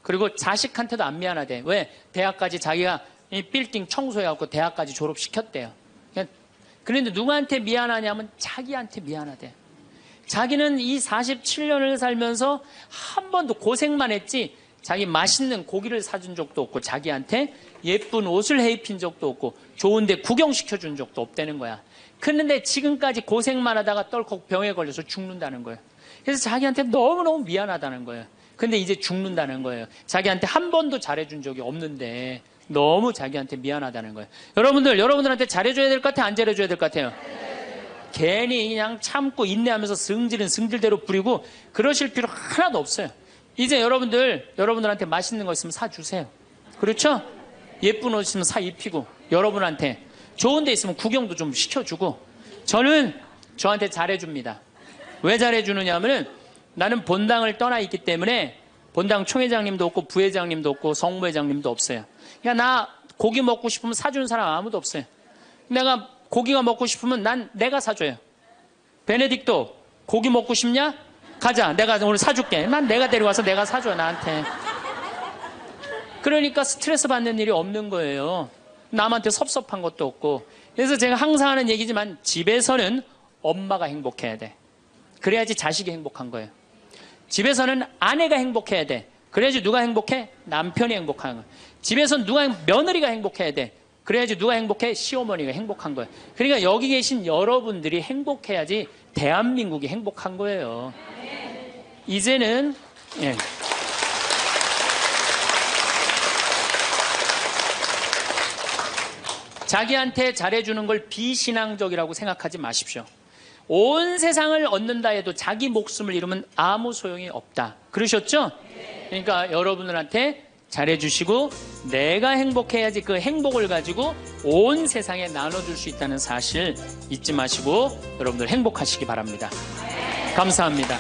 그리고 자식한테도 안 미안하대요. 왜? 대학까지 자기가 이 빌딩 청소해갖고 대학까지 졸업시켰대요. 그런데 누구한테 미안하냐면 자기한테 미안하대. 자기는 이 47년을 살면서 한 번도 고생만 했지 자기 맛있는 고기를 사준 적도 없고 자기한테 예쁜 옷을 해입힌 적도 없고 좋은 데 구경시켜준 적도 없다는 거야. 그런데 지금까지 고생만 하다가 떨컥 병에 걸려서 죽는다는 거예요. 그래서 자기한테 너무너무 미안하다는 거예요. 근데 이제 죽는다는 거예요. 자기한테 한 번도 잘해준 적이 없는데 너무 자기한테 미안하다는 거예요. 여러분들한테 잘해줘야 될 것 같아요? 안 잘해줘야 될 것 같아요? 괜히 그냥 참고 인내하면서 승질은 승질대로 부리고 그러실 필요 하나도 없어요. 이제 여러분들한테 맛있는 거 있으면 사주세요. 그렇죠? 예쁜 옷 있으면 사 입히고 여러분한테 좋은 데 있으면 구경도 좀 시켜주고 저는 저한테 잘해줍니다. 왜 잘해주느냐 하면은 나는 본당을 떠나 있기 때문에 본당 총회장님도 없고 부회장님도 없고 성무회장님도 없어요. 그러니까 나 고기 먹고 싶으면 사주는 사람 아무도 없어요. 내가 고기가 먹고 싶으면 내가 사줘요. 베네딕토 고기 먹고 싶냐? 가자. 내가 오늘 사줄게. 난 내가 데려와서 내가 사줘 나한테. 그러니까 스트레스 받는 일이 없는 거예요. 남한테 섭섭한 것도 없고. 그래서 제가 항상 하는 얘기지만 집에서는 엄마가 행복해야 돼. 그래야지 자식이 행복한 거예요. 집에서는 아내가 행복해야 돼. 그래야지 누가 행복해? 남편이 행복한 거예요. 집에서는 며느리가 행복해야 돼. 그래야지 누가 행복해? 시어머니가 행복한 거예요. 그러니까 여기 계신 여러분들이 행복해야지 대한민국이 행복한 거예요. 이제는 자기한테 잘해주는 걸 비신앙적이라고 생각하지 마십시오. 온 세상을 얻는다 해도 자기 목숨을 잃으면 아무 소용이 없다. 그러셨죠? 그러니까 여러분들한테 잘해주시고 내가 행복해야지 그 행복을 가지고 온 세상에 나눠줄 수 있다는 사실 잊지 마시고 여러분들 행복하시기 바랍니다. 감사합니다.